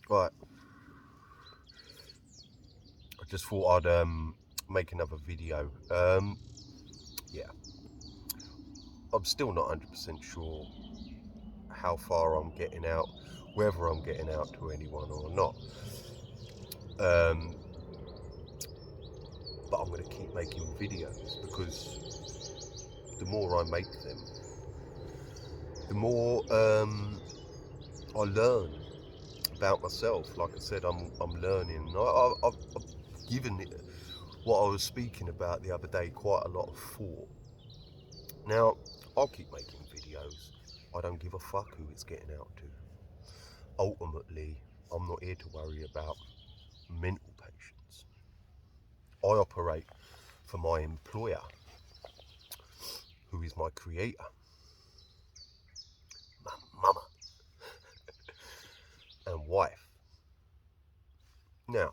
Right, I just thought I'd make another video. Yeah, I'm still not 100% sure how far I'm getting out, whether I'm getting out to anyone or not. But I'm going to keep making videos because the more I make them, the more I learn about myself. Like I said, I'm learning. I've given it what I was speaking about the other day quite a lot of thought. Now, I'll keep making videos. I don't give a fuck who it's getting out to. Ultimately, I'm not here to worry about mental patients. I operate for my employer, who is my creator, my mama and wife. Now,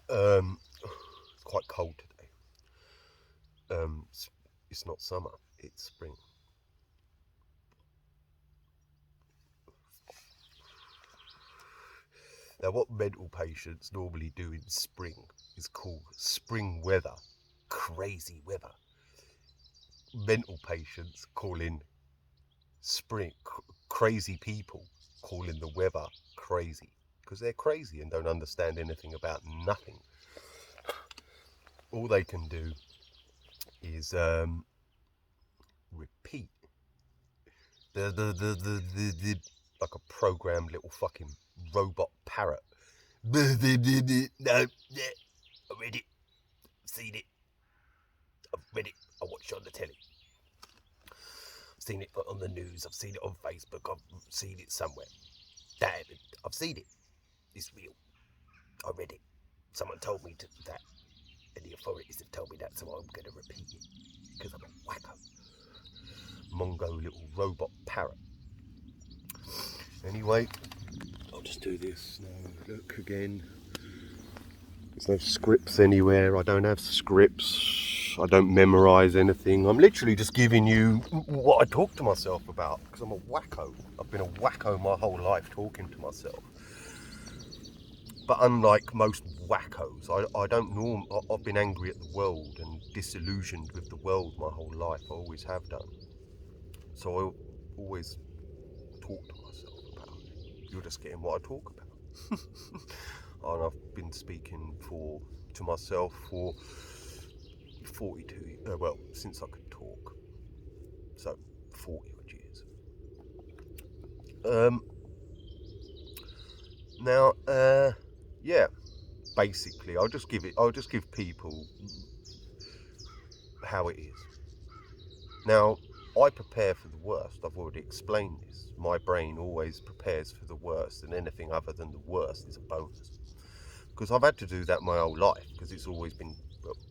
it's quite cold today. It's not summer, it's spring. Now, what mental patients normally do in spring is called spring weather, crazy weather. Mental patients call in spring, crazy people calling the weather crazy because they're crazy and don't understand anything about nothing. All they can do is repeat the like a programmed little fucking robot parrot. No, yeah, I read it, seen it, I've read it, I watched it on the telly. I've seen it on the news, I've seen it on Facebook, I've seen it somewhere. Damn it, I've seen it. It's real. I read it. Someone told me that, and the authorities have told me that, so I'm going to repeat it because I'm a wacko. Mongo little robot parrot. Anyway, I'll just do this now. Look again. There's no scripts anywhere. I don't have scripts. I don't memorise anything. I'm literally just giving you what I talk to myself about because I'm a wacko. I've been a wacko my whole life talking to myself. But unlike most wackos, I don't I've been angry at the world and disillusioned with the world my whole life. I always have done. So I always talk to myself about it. You're just getting what I talk about. And I've been speaking to myself for 42, since I could talk. So 40 odd years. Now, yeah, basically, I'll just give people how it is. Now, I prepare for the worst. I've already explained this. My brain always prepares for the worst, and anything other than the worst is a bonus. Because I've had to do that my whole life, because it's always been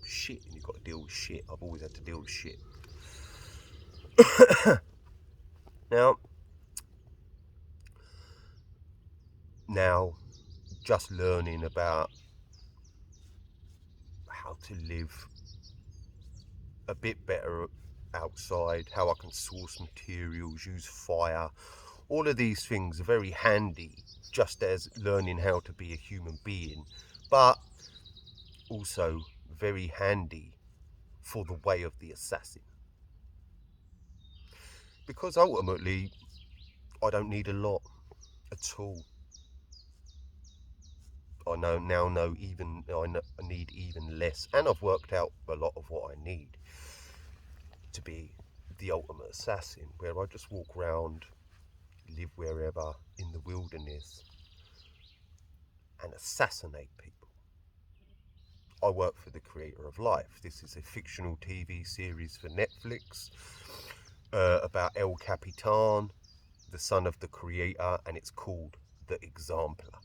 shit, and you've got to deal with shit. I've always had to deal with shit. Now, just learning about how to live a bit better outside, how I can source materials, use fire. All of these things are very handy, just as learning how to be a human being, but also very handy for the way of the assassin. Because ultimately, I don't need a lot at all. I need even less, and I've worked out a lot of what I need to be the ultimate assassin, where I just walk around, live wherever in the wilderness, and assassinate people. I work for the creator of life. This is a fictional TV series for Netflix about El Capitan, the son of the creator, and it's called The Exampla.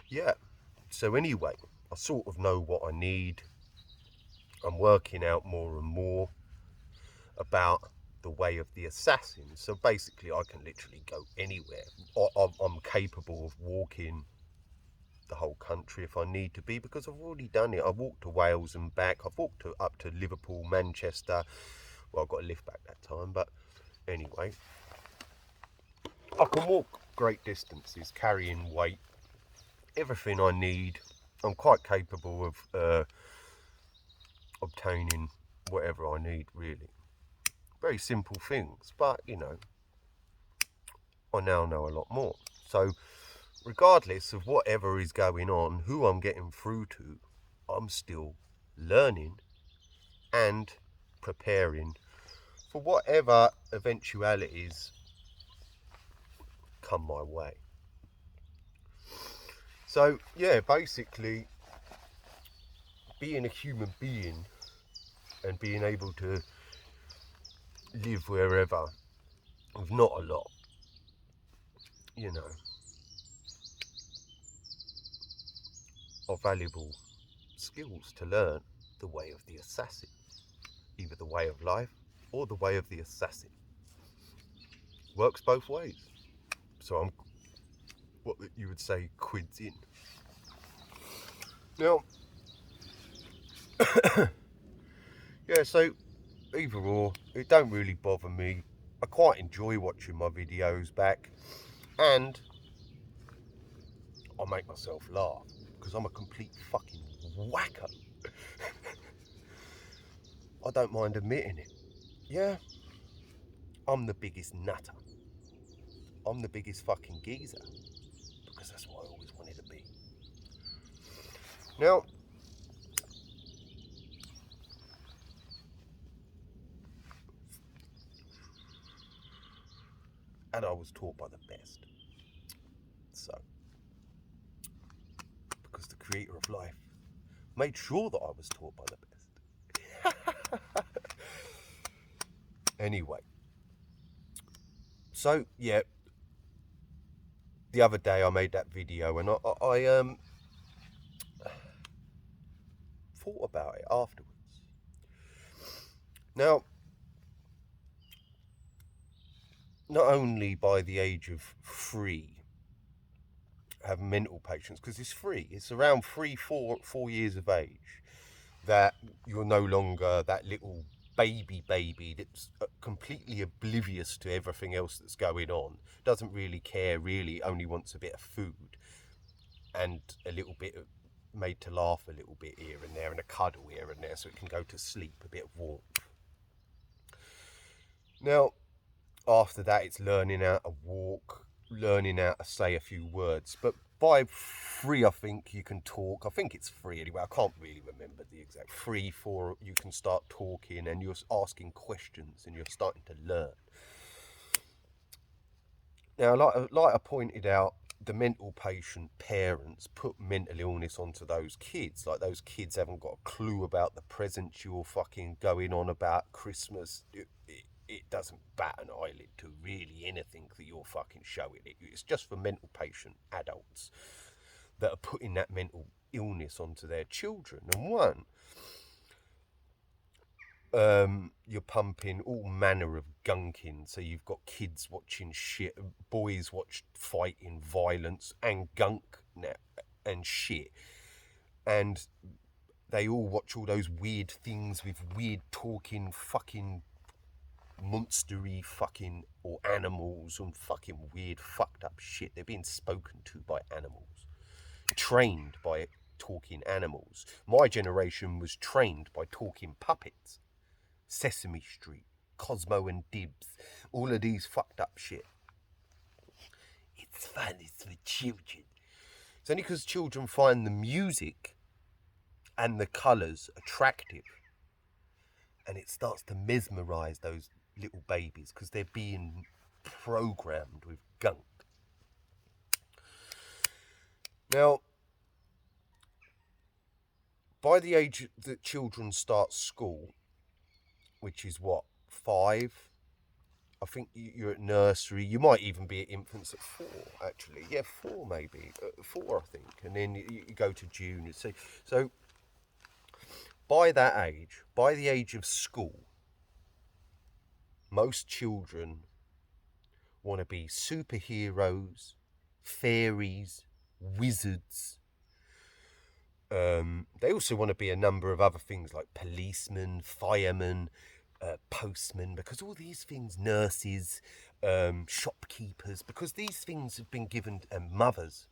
Yeah, so anyway, I sort of know what I need. I'm working out more and more about the way of the assassin. So basically, I can literally go anywhere. I'm capable of walking the whole country if I need to be, because I've already done it. I've walked to Wales and back. I've walked up to Liverpool, Manchester. Well, I got a lift back that time, but anyway. I can walk great distances, carrying weight, everything I need. I'm quite capable of obtaining whatever I need, really. Very simple things, but you know, I now know a lot more. So, regardless of whatever is going on, who I'm getting through to, I'm still learning and preparing for whatever eventualities come my way. So, yeah, basically, being a human being and being able to live wherever with not a lot, you know, are valuable skills to learn. The way of the assassin, either the way of life or the way of the assassin. Works both ways. So I'm what you would say quids in. Now, yeah, so either or, it don't really bother me. I quite enjoy watching my videos back, and I make myself laugh because I'm a complete fucking whacker. I don't mind admitting it. Yeah, I'm the biggest nutter. I'm the biggest fucking geezer because that's what I always wanted to be. Now, and I was taught by the best. So, because the creator of life made sure that I was taught by the best. Anyway, so yeah, the other day I made that video and I thought about it afterwards. Now, not only by the age of 3 have mental patients, because it's 3, it's around 4 years of age that you're no longer that little baby that's completely oblivious to everything else that's going on, doesn't really care, really only wants a bit of food and a little bit of made to laugh a little bit here and there and a cuddle here and there so it can go to sleep, a bit of warmth. Now, after that, it's learning how to walk, learning how to say a few words. But by 3, I think you can talk. I think it's 3 anyway. I can't really remember the exact 3, 4. You can start talking and you're asking questions and you're starting to learn. Now, like I pointed out, the mental patient parents put mental illness onto those kids. Like, those kids haven't got a clue about the presents you're fucking going on about Christmas. It doesn't bat an eyelid to really anything that you're fucking showing it. It's just for mental patient adults that are putting that mental illness onto their children. And one, you're pumping all manner of gunk in. So you've got kids watching shit, boys watch fighting, violence, and gunk now, and shit. And they all watch all those weird things with weird talking fucking monstery fucking or animals and fucking weird fucked up shit. They're being spoken to by animals, trained by talking animals. My generation was trained by talking puppets. Sesame Street, Cosmo and Dibs, all of these fucked up shit. It's fun, it's for children. It's only because children find the music and the colours attractive and it starts to mesmerise those little babies because they're being programmed with gunk. Now, by the age that children start school, which is what, 5? I think you're at nursery. You might even be at infants at 4, actually. Yeah, 4 maybe. 4, I think. And then you go to junior. So by that age, by the age of school, most children want to be superheroes, fairies, wizards. They also want to be a number of other things like policemen, firemen, postmen, because all these things, nurses, shopkeepers, because these things have been given, and mothers,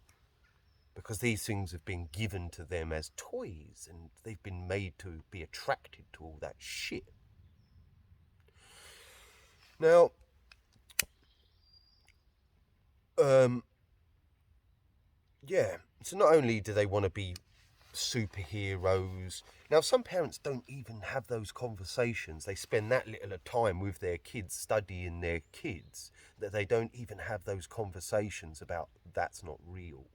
because these things have been given to them as toys, and they've been made to be attracted to all that shit. Now, yeah, so not only do they want to be superheroes. Now, some parents don't even have those conversations. They spend that little of time with their kids, studying their kids, that they don't even have those conversations about that's not real.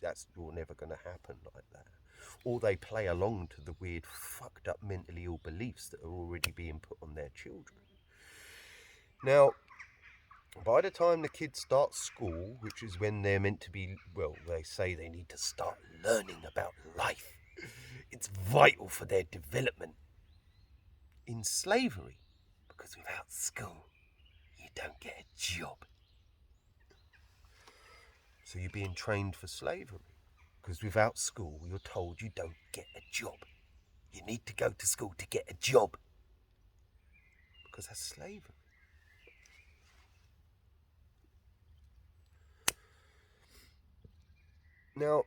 That's you're never going to happen like that. Or they play along to the weird, fucked up, mentally ill beliefs that are already being put on their children. Now, by the time the kids start school, which is when they're meant to be, well, they say they need to start learning about life. It's vital for their development. In slavery, because without school, you don't get a job. So you're being trained for slavery, because without school, you're told you don't get a job. You need to go to school to get a job, because that's slavery. Now,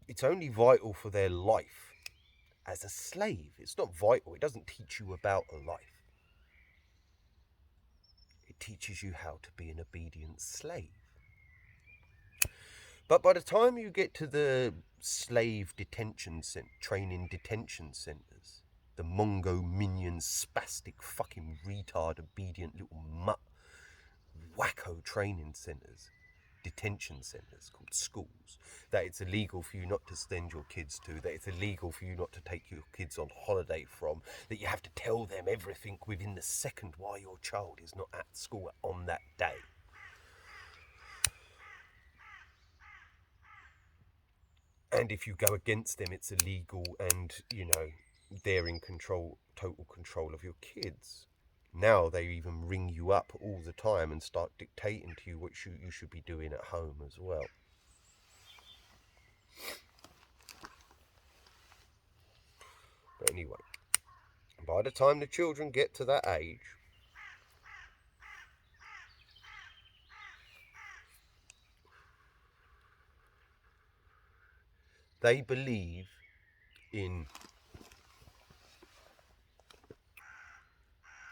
it's only vital for their life as a slave. It's not vital. It doesn't teach you about a life. It teaches you how to be an obedient slave. But by the time you get to the slave training detention centres, the Mongo minion spastic fucking retard obedient little mutt wacko training centres, detention centres called schools, that it's illegal for you not to send your kids to, that it's illegal for you not to take your kids on holiday from, that you have to tell them everything within the second why your child is not at school on that day. And if you go against them, it's illegal, and, you know, they're in control, total control of your kids. Now they even ring you up all the time and start dictating to you what you should be doing at home as well. But anyway, by the time the children get to that age, they believe in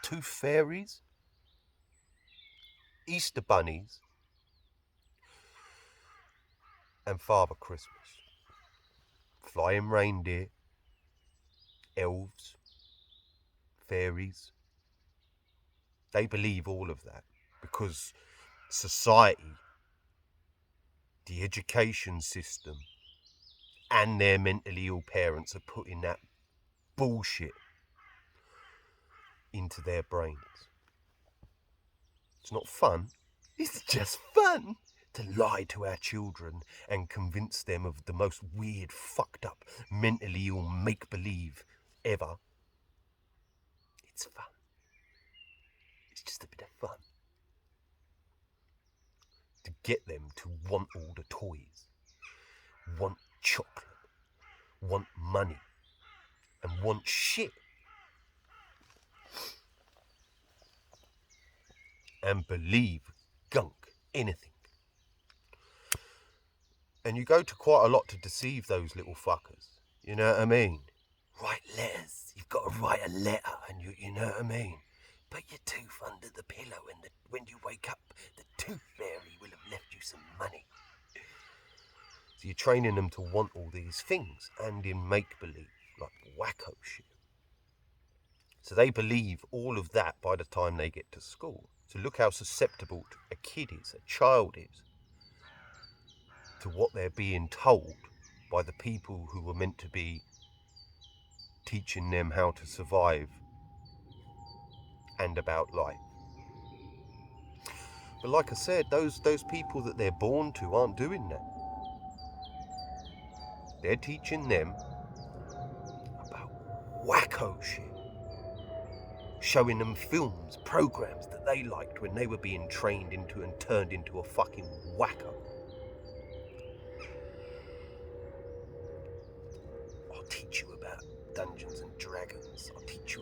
tooth fairies, Easter bunnies, and Father Christmas. Flying reindeer, elves, fairies. They believe all of that because society, the education system, and their mentally ill parents are putting that bullshit into their brains. It's not fun. It's just fun to lie to our children and convince them of the most weird, fucked up, mentally ill make-believe ever. It's fun. It's just a bit of fun. To get them to want all the toys, want chocolate, want money, and want shit. And believe gunk, anything. And you go to quite a lot to deceive those little fuckers. You know what I mean? Write letters. You've got to write a letter, and you know what I mean? Put your tooth under the pillow, and when you wake up, the tooth fairy will have left you some money. So you're training them to want all these things, and in make-believe, like wacko shit. So they believe all of that by the time they get to school. So look how susceptible a kid is, a child is, to what they're being told by the people who were meant to be teaching them how to survive and about life. But like I said, those people that they're born to aren't doing that. They're teaching them about wacko shit. Showing them films, programs that they liked when they were being trained into and turned into a fucking wacko. I'll teach you about Dungeons and Dragons. I'll teach you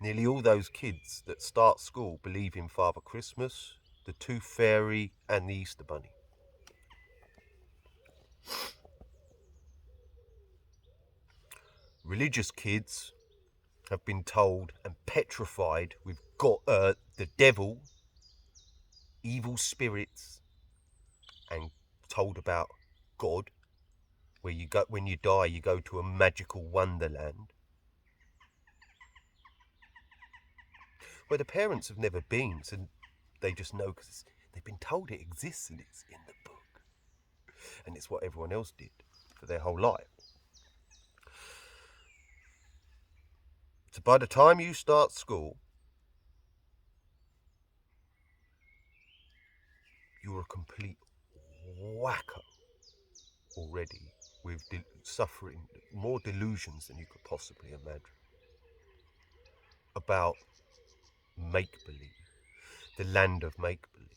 Nearly all those kids that start school believe in Father Christmas, the Tooth Fairy and the Easter Bunny. Religious kids have been told and petrified with God, the devil, evil spirits, and told about God, where you go when you die, you go to a magical wonderland where the parents have never been, so they just know because they've been told it exists and it's in the book, and it's what everyone else did for their whole life. So by the time you start school, you're a complete wacko already, with suffering more delusions than you could possibly imagine about make-believe, the land of make-believe.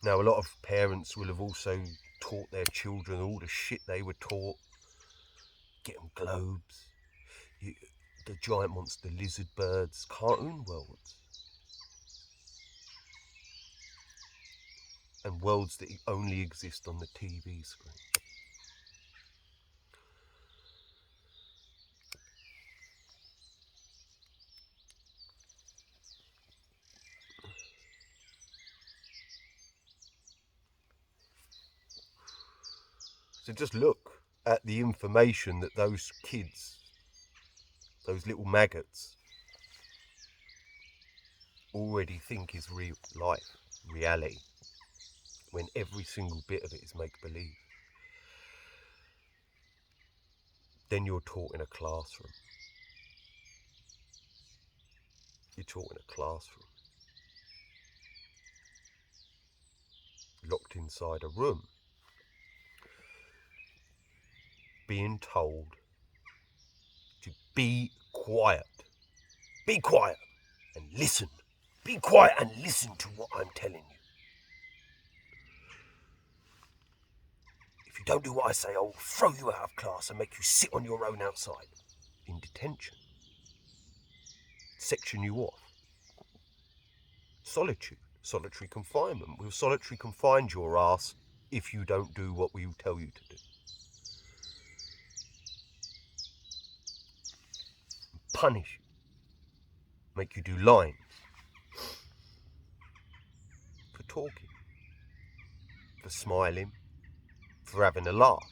Now, a lot of parents will have also taught their children all the shit they were taught. Get them globes, the giant monster lizard birds, cartoon worlds, and worlds that only exist on the TV screen. So just look at the information that those kids, those little maggots, already think is real life, reality, when every single bit of it is make-believe. Then you're taught in a classroom. You're taught in a classroom. Locked inside a room. Being told to be quiet. Be quiet and listen. Be quiet and listen to what I'm telling you. If you don't do what I say, I'll throw you out of class and make you sit on your own outside. In detention. Section you off. Solitude. Solitary confinement. We'll solitary confine your ass if you don't do what we tell you to do. Punish you. Make you do lines. For talking. For smiling. For having a laugh.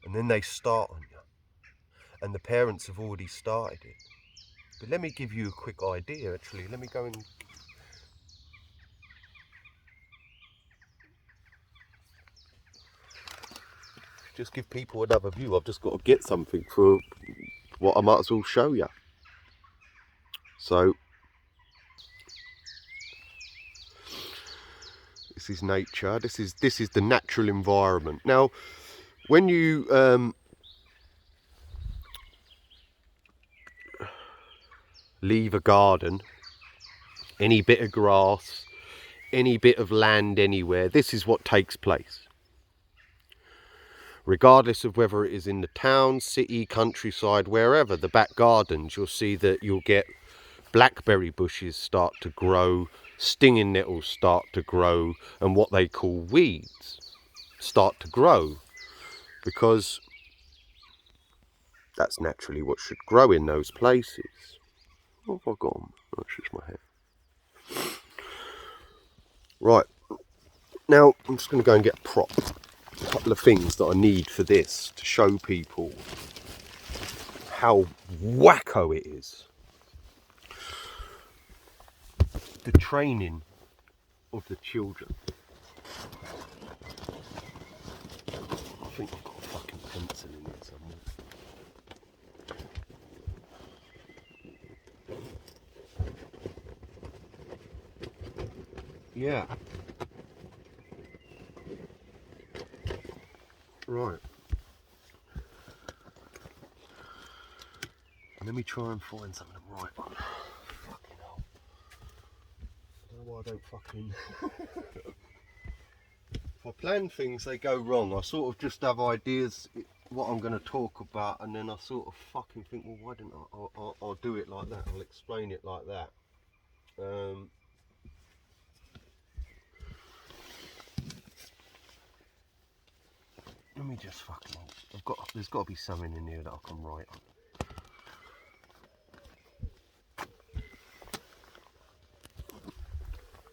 And then they start on you. And the parents have already started it. But let me give you a quick idea, actually. Let me go and... just give people another view. I've just got to get something for what I might as well show you. So, this is nature. This is the natural environment. Now, when you leave a garden, any bit of grass, any bit of land anywhere, this is what takes place. Regardless of whether it is in the town, city, countryside, wherever, the back gardens, you'll see that you'll get blackberry bushes start to grow, stinging nettles start to grow, and what they call weeds start to grow, because that's naturally what should grow in those places. What have I got on? That's just my hair. Right, now I'm just going to go and get a prop. A couple of things that I need for this to show people how wacko it is. The training of the children. I think I've got a fucking pencil in it somewhere. Yeah. Right. Let me try and find something right on. Fucking hell. I don't know why I don't fucking... If I plan things, they go wrong. I sort of just have ideas what I'm going to talk about, and then I sort of fucking think, well, why didn't I'll do it like that. I'll explain it like that. Let me just fucking. There's got to be something in here that I can write on.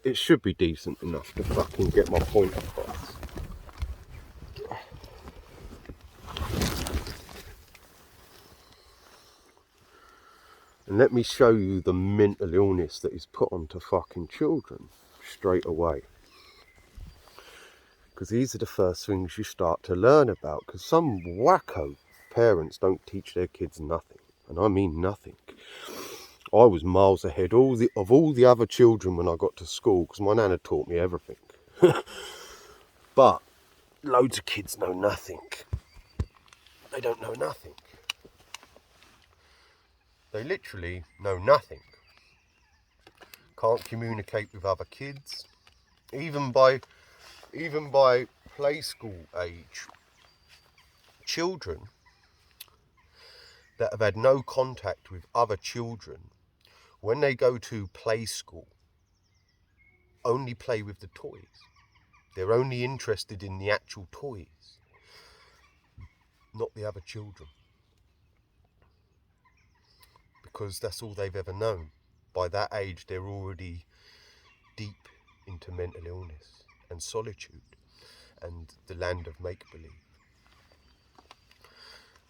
It should be decent enough to fucking get my point across. And let me show you the mental illness that is put onto fucking children straight away. Because these are the first things you start to learn about. Because some wacko parents don't teach their kids nothing. And I mean nothing. I was miles ahead of all the other children when I got to school, because my nana taught me everything. But loads of kids know nothing. They don't know nothing. They literally know nothing. Can't communicate with other kids. Even by play school age, children that have had no contact with other children, when they go to play school, only play with the toys. They're only interested in the actual toys, not the other children. Because that's all they've ever known. By that age, they're already deep into mental illness and solitude and the land of make-believe.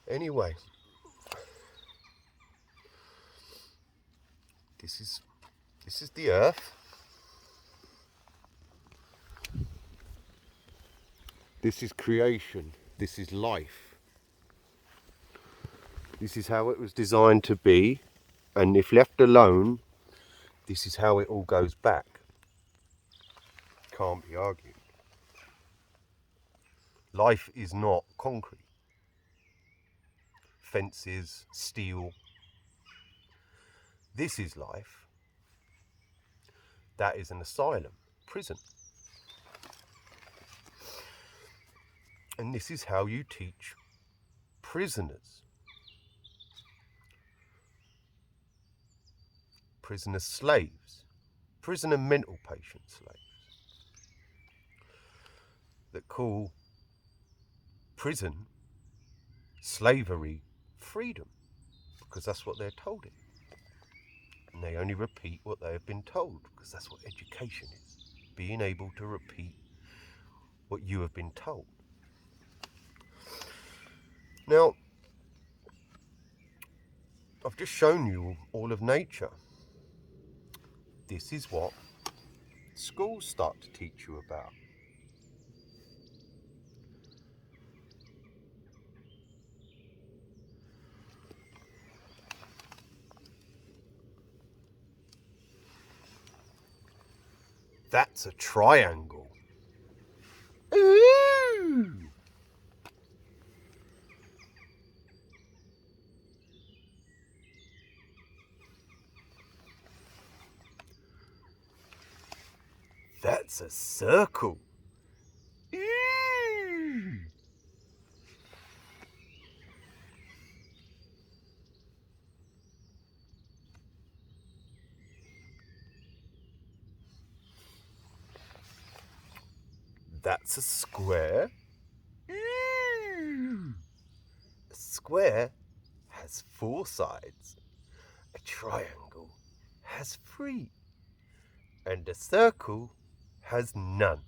Anyway, this is the earth. This is creation. This is life. This is how it was designed to be, and if left alone, this is how it all goes back. Can't be argued. Life is not concrete. Fences, steel. This is life. That is an asylum, prison. And this is how you teach prisoners. Prisoner slaves. Prisoner mental patient slaves. That call prison slavery freedom. Because that's what they're told it. And they only repeat what they have been told. Because that's what education is. Being able to repeat what you have been told. Now, I've just shown you all of nature. This is what schools start to teach you about. That's a triangle. Ooh. That's a circle. Ooh. That's a square. Ooh. A square has 4 sides. A triangle has 3. And a circle has none.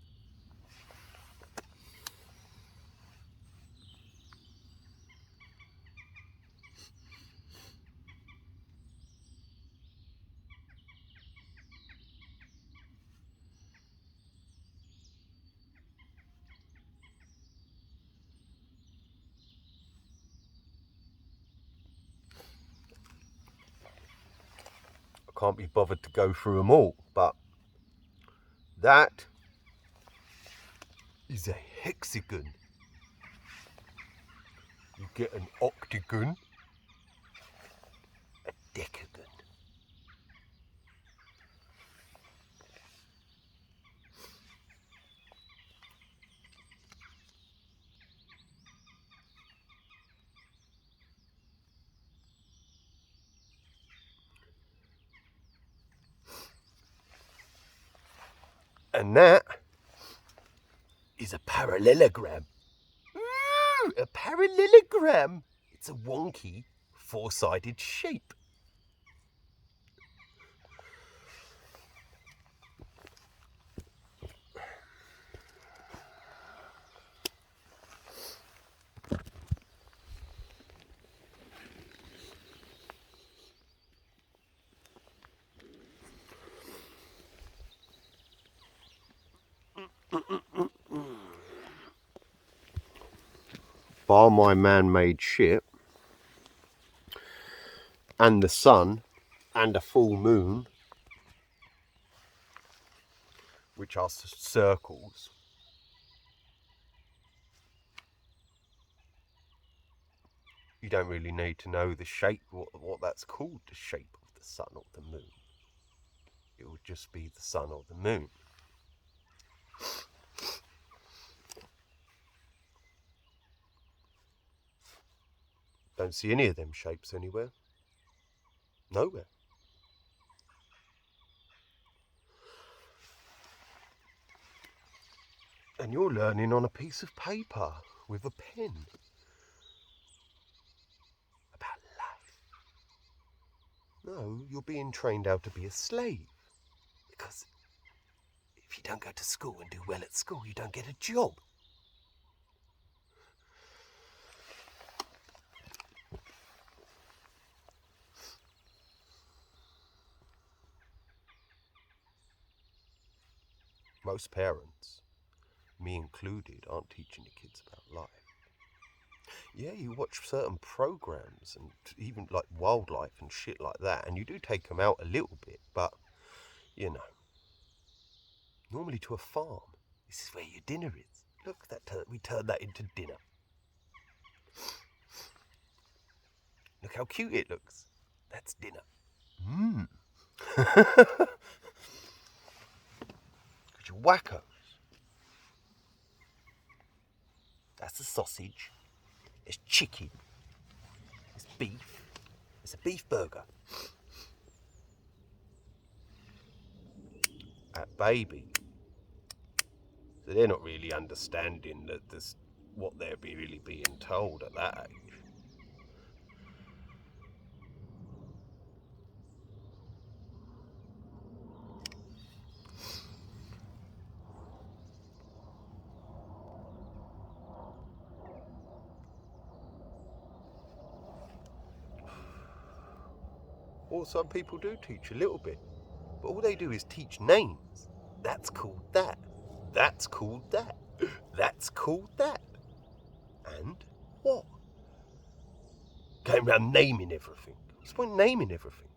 I can't be bothered to go through them all, but that is a hexagon. You get an octagon, a decagon. And that is a parallelogram. Ooh, a parallelogram. It's a wonky, four-sided shape. Bar my man-made shit and the sun and a full moon, which are circles, you don't really need to know the shape, what that's called, the shape of the sun or the moon. It would just be the sun or the moon. Don't see any of them shapes anywhere. Nowhere. And you're learning on a piece of paper with a pen about life. No, you're being trained how to be a slave. Because if you don't go to school and do well at school, you don't get a job. Most parents, me included, aren't teaching the kids about life. Yeah, you watch certain programs and even like wildlife and shit like that, and you do take them out a little bit, but, you know, normally to a farm. This is where your dinner is. Look, we turned that into dinner. Look how cute it looks. That's dinner. Mmm. Because you're wackos. That's a sausage. It's chicken. It's beef. It's a beef burger. That baby. So they're not really understanding that this, what they're really being told at that age. Or some people do teach a little bit, but all they do is teach names. That's called that. That's called that. That's called that. And what? Going around naming everything. What's the point in naming everything?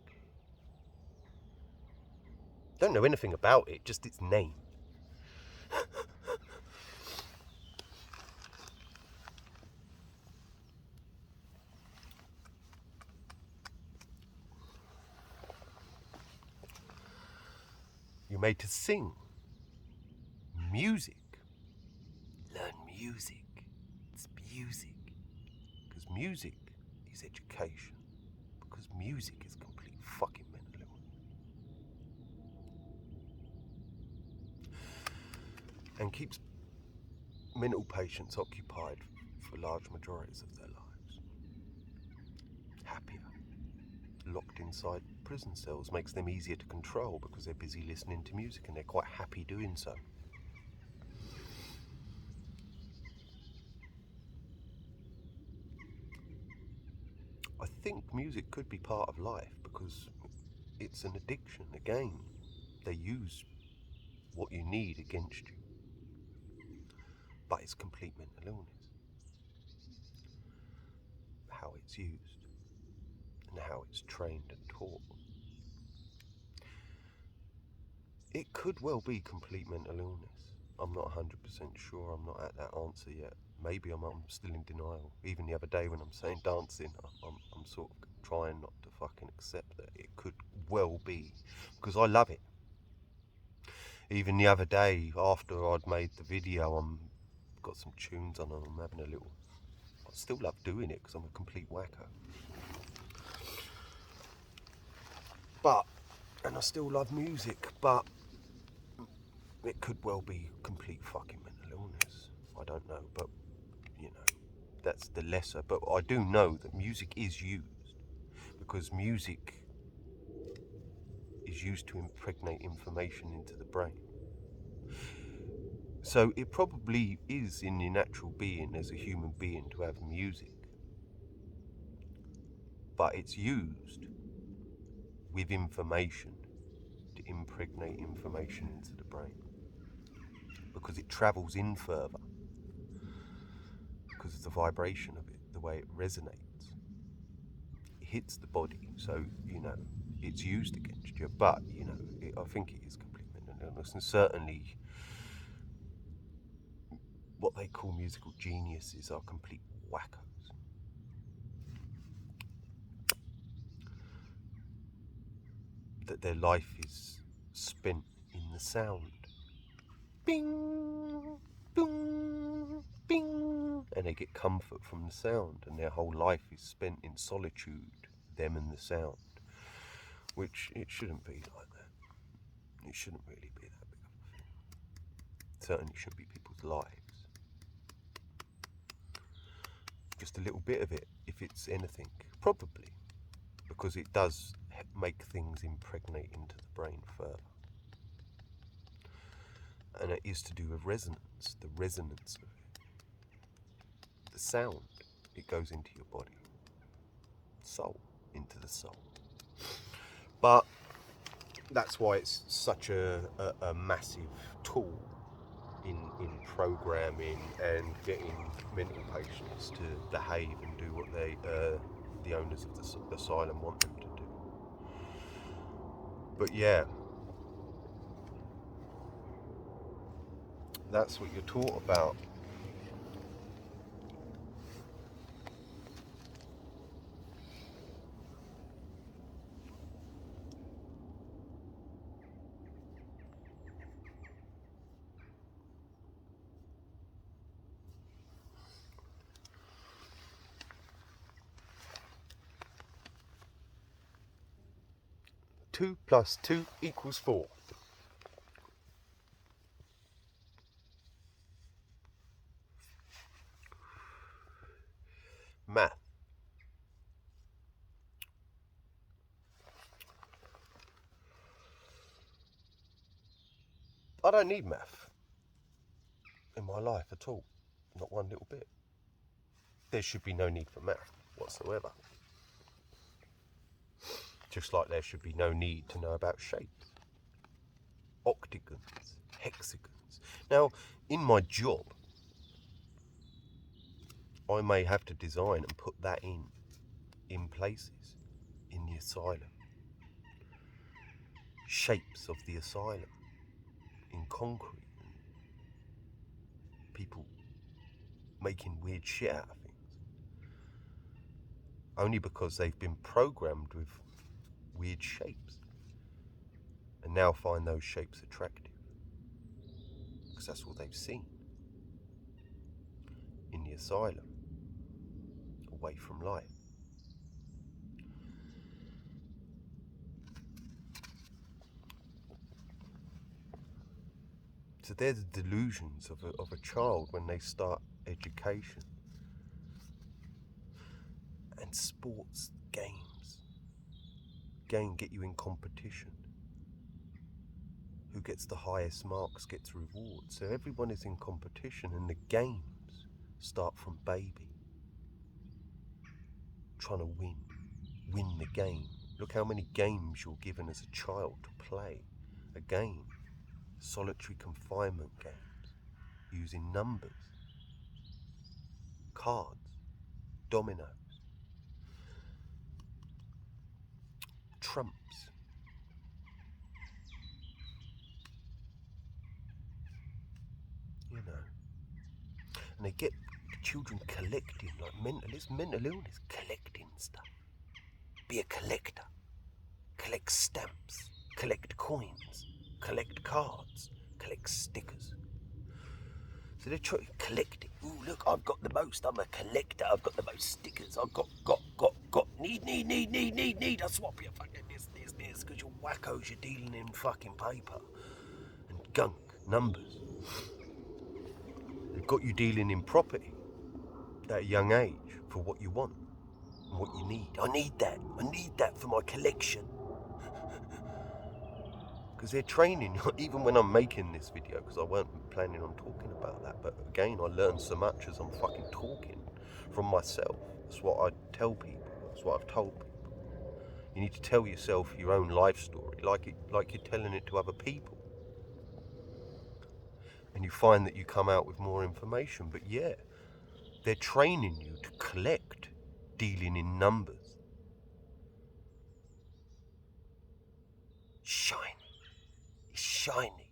Don't know anything about it, just its name. You're made to sing. Music. Learn music. It's music. Because music is education. Because music is complete fucking mental illness. And keeps mental patients occupied for large majorities of their lives. Happier. Locked inside prison cells makes them easier to control because they're busy listening to music and they're quite happy doing so. I think music could be part of life because it's an addiction. Again, they use what you need against you. But it's complete mental illness. How it's used and how it's trained and taught. It could well be complete mental illness. I'm not 100% sure. I'm not at that answer yet. Maybe I'm still in denial. Even the other day when I'm saying dancing, I'm sort of trying not to fucking accept that it could well be. Because I love it. Even the other day after I'd made the video, got some tunes on and I'm having a little... I still love doing it because I'm a complete wacko. And I still love music, but it could well be complete fucking mental illness. I don't know, but you know, that's the lesser. But I do know that music is used because music is used to impregnate information into the brain. So it probably is in your natural being as a human being to have music, but it's used with information to impregnate information into the brain because it travels in further because of the vibration of it, the way it resonates. It hits the body, so you know it's used against you. But you know, I think it is complete mental illness, and certainly what they call musical geniuses are complete wackos. That their life is spent in the sound. Bing, boom, bing. And they get comfort from the sound, and their whole life is spent in solitude, them and the sound. Which it shouldn't be like that. It shouldn't really be that big of a thing. It certainly shouldn't be people's lives. Just a little bit of it, if it's anything. Probably. Because it does make things impregnate into the brain further. And it is to do with resonance, the resonance of it. The sound, it goes into your body. Soul, into the soul. But that's why it's such a massive tool in programming and getting mental patients to behave and do what the owners of the asylum want them to do. But yeah, that's what you're taught about. Two plus two equals 4. Math. I don't need math in my life at all. Not one little bit. There should be no need for math whatsoever. Just like there should be no need to know about shapes. Octagons, hexagons. Now, in my job, I may have to design and put that in places, in the asylum. Shapes of the asylum, in concrete. People making weird shit out of things. Only because they've been programmed with weird shapes. And now find those shapes attractive. Because that's what they've seen. In the asylum. Away from life. So they're the delusions of a child when they start education. And sports, games. Get you in competition. Who gets the highest marks gets rewards. So everyone is in competition, and the games start from baby. Trying to win the game. Look how many games you're given as a child to play. A game. Solitary confinement games. Using numbers. Cards. Dominoes. Trumps. You know. And they get children collecting, like mental illness, collecting stuff. Be a collector. Collect stamps. Collect coins. Collect cards. Collect stickers. So they're trying to collect it. Ooh, look, I've got the most. I'm a collector. I've got the most stickers. I've got. Need. I'll swap you fucking this. Because you're wackos, you're dealing in fucking paper and gunk. Numbers. They've got you dealing in property at a young age for what you want and what you need. I need that for my collection. Because they're training, even when I'm making this video, because I weren't planning on talking about that, but again, I learn so much as I'm fucking talking from myself. That's what I tell people, that's what I've told people. You need to tell yourself your own life story, like you're telling it to other people. And you find that you come out with more information, but yeah, they're training you to collect, dealing in numbers. Shiny. It's shiny.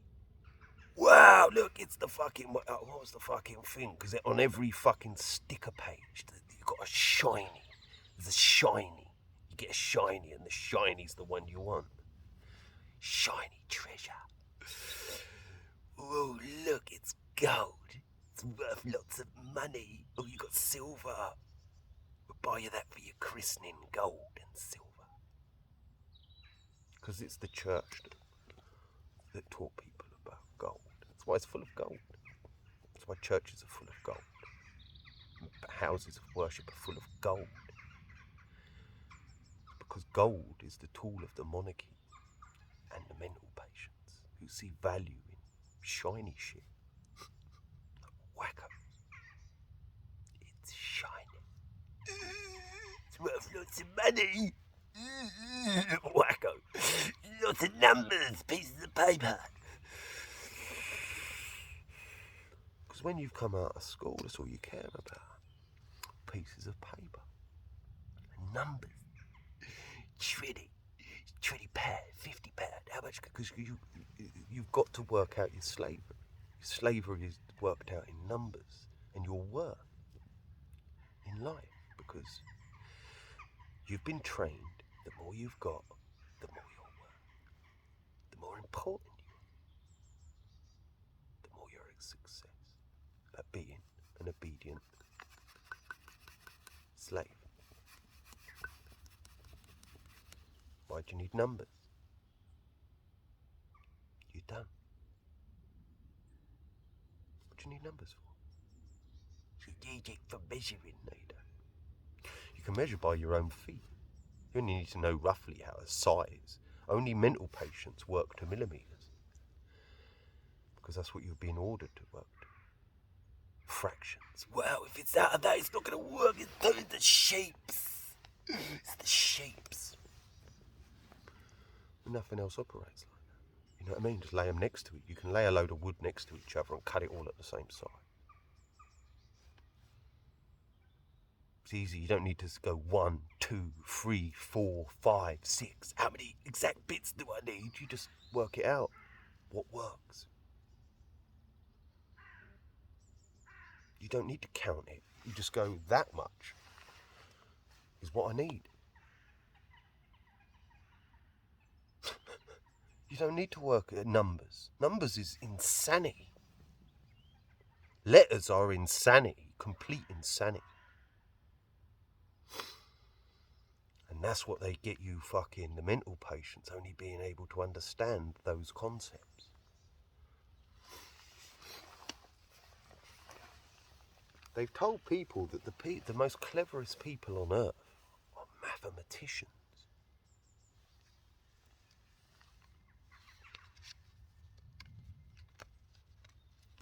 Wow, look, it's the fucking, what was the fucking thing? Because on every fucking sticker page, you've got a shiny. There's a shiny. You get a shiny, and the shiny's the one you want. Shiny treasure. Oh, look, it's gold. It's worth lots of money. Oh, you got silver. We'll buy you that for your christening, gold and silver. Because it's the church that taught people about gold. That's why it's full of gold. That's why churches are full of gold. Houses of worship are full of gold. Because gold is the tool of the monarchy and the mental patients who see value in shiny shit. Wacko. It's shiny. It's worth lots of money. Wacko. Lots of numbers, pieces of paper. Because when you've come out of school, that's all you care about. Pieces of paper. And numbers. 20 pound, 50 pound. How much? Because you've got to work out your slavery. Your slavery is worked out in numbers and your worth in life. Because you've been trained, the more you've got, the more you're worth. The more important you are, the more you're a success at being an obedient slave. Why do you need numbers? You don't. What do you need numbers for? Strategic for measuring, Nada. You can measure by your own feet. You only need to know roughly how a size. Only mental patients work to millimeters. Because that's what you're being ordered to work to. Fractions. Well, if it's out of that, it's not going to work. It's doing the shapes. It's the shapes. Nothing else operates like that. You know what I mean? Just lay them next to it. You can lay a load of wood next to each other and cut it all at the same size. It's easy. You don't need to go 1, 2, 3, 4, 5, 6. How many exact bits do I need? You just work it out. What works? You don't need to count it. You just go, that much is what I need. You don't need to work at numbers. Numbers is insanity. Letters are insanity, complete insanity. And that's what they get you fucking, the mental patients, only being able to understand those concepts. They've told people that the most cleverest people on earth are mathematicians.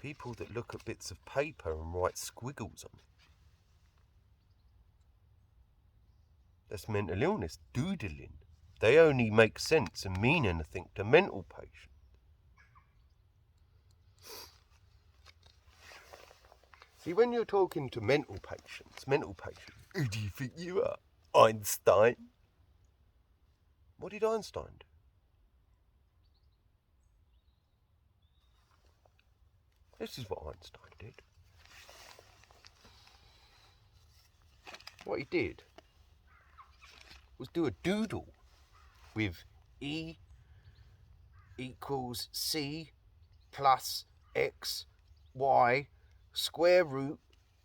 People that look at bits of paper and write squiggles on it. That's mental illness, doodling. They only make sense and mean anything to mental patients. See, when you're talking to mental patients, who do you think you are? Einstein? What did Einstein do? This is what Einstein did. What he did was do a doodle with E equals C plus X, Y, square root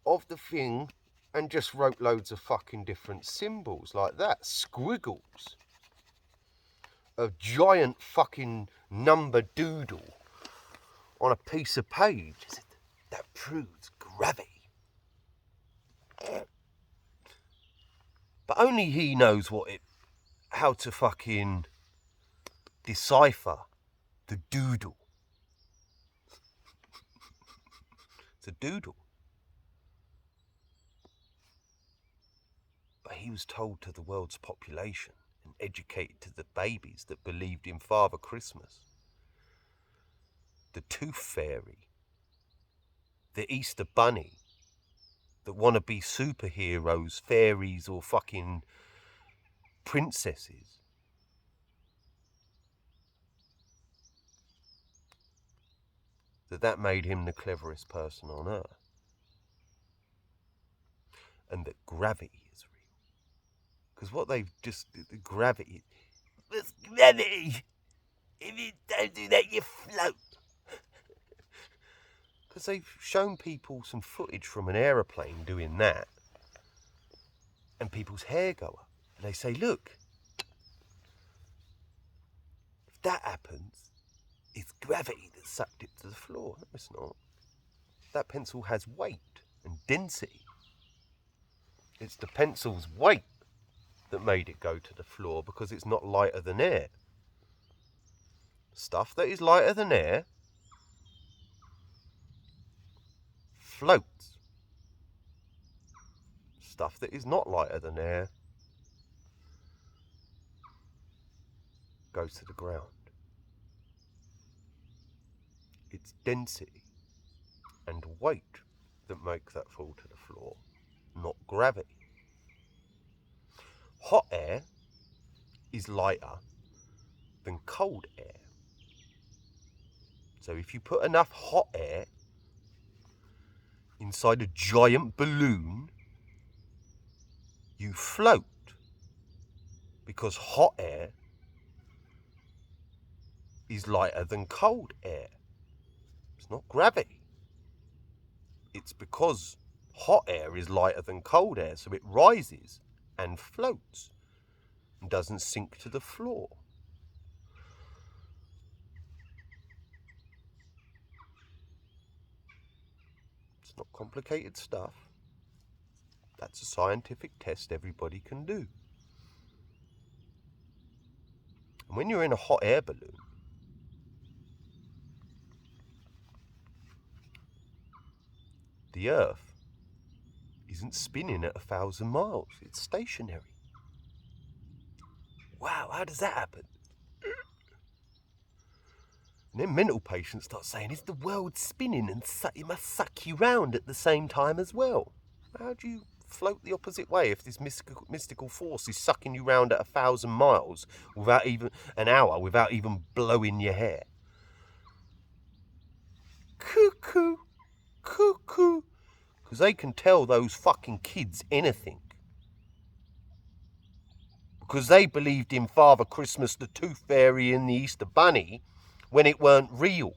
of the thing, and just wrote loads of fucking different symbols like that. Squiggles. A giant fucking number doodle on a piece of page. I said, that proves gravity. But only he knows how to fucking decipher the doodle. It's a doodle. But he was told to the world's population and educated to the babies that believed in Father Christmas, the Tooth Fairy, the Easter Bunny, that want to be superheroes, fairies, or fucking princesses. That made him the cleverest person on earth. And that gravity is real. Because what they've just, the gravity, it's gravity. If you don't do that, you float. Because they've shown people some footage from an aeroplane doing that. And people's hair go up. And they say, look, if that happens, it's gravity that sucked it to the floor. No, it's not. That pencil has weight and density. It's the pencil's weight that made it go to the floor because it's not lighter than air. Stuff that is lighter than air floats. Stuff that is not lighter than air goes to the ground. It's density and weight that make that fall to the floor, not gravity. Hot air is lighter than cold air. So if you put enough hot air inside a giant balloon, you float, because hot air is lighter than cold air. It's not gravity. It's because hot air is lighter than cold air, so it rises and floats and doesn't sink to the floor. It's not complicated stuff. That's a scientific test everybody can do. And when you're in a hot air balloon, the Earth isn't spinning at 1,000 miles. It's stationary. Wow, how does that happen? And then mental patients start saying, is the world spinning and it must suck you round at the same time as well? How do you float the opposite way if this mystical force is sucking you round at 1,000 miles without even an hour, without even blowing your hair? Cuckoo, cuckoo. Because they can tell those fucking kids anything. Because they believed in Father Christmas, the Tooth Fairy, and the Easter Bunny when it weren't real.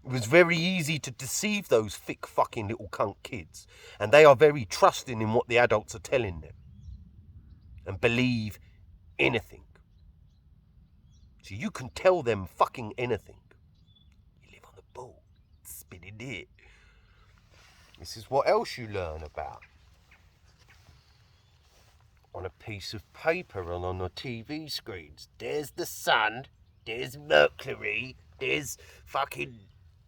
It was very easy to deceive those thick fucking little cunt kids. And they are very trusting in what the adults are telling them. And believe anything. So you can tell them fucking anything. You live on a boat, spinning it. This is what else you learn about. On a piece of paper and on the TV screens. There's the sun, there's Mercury, there's fucking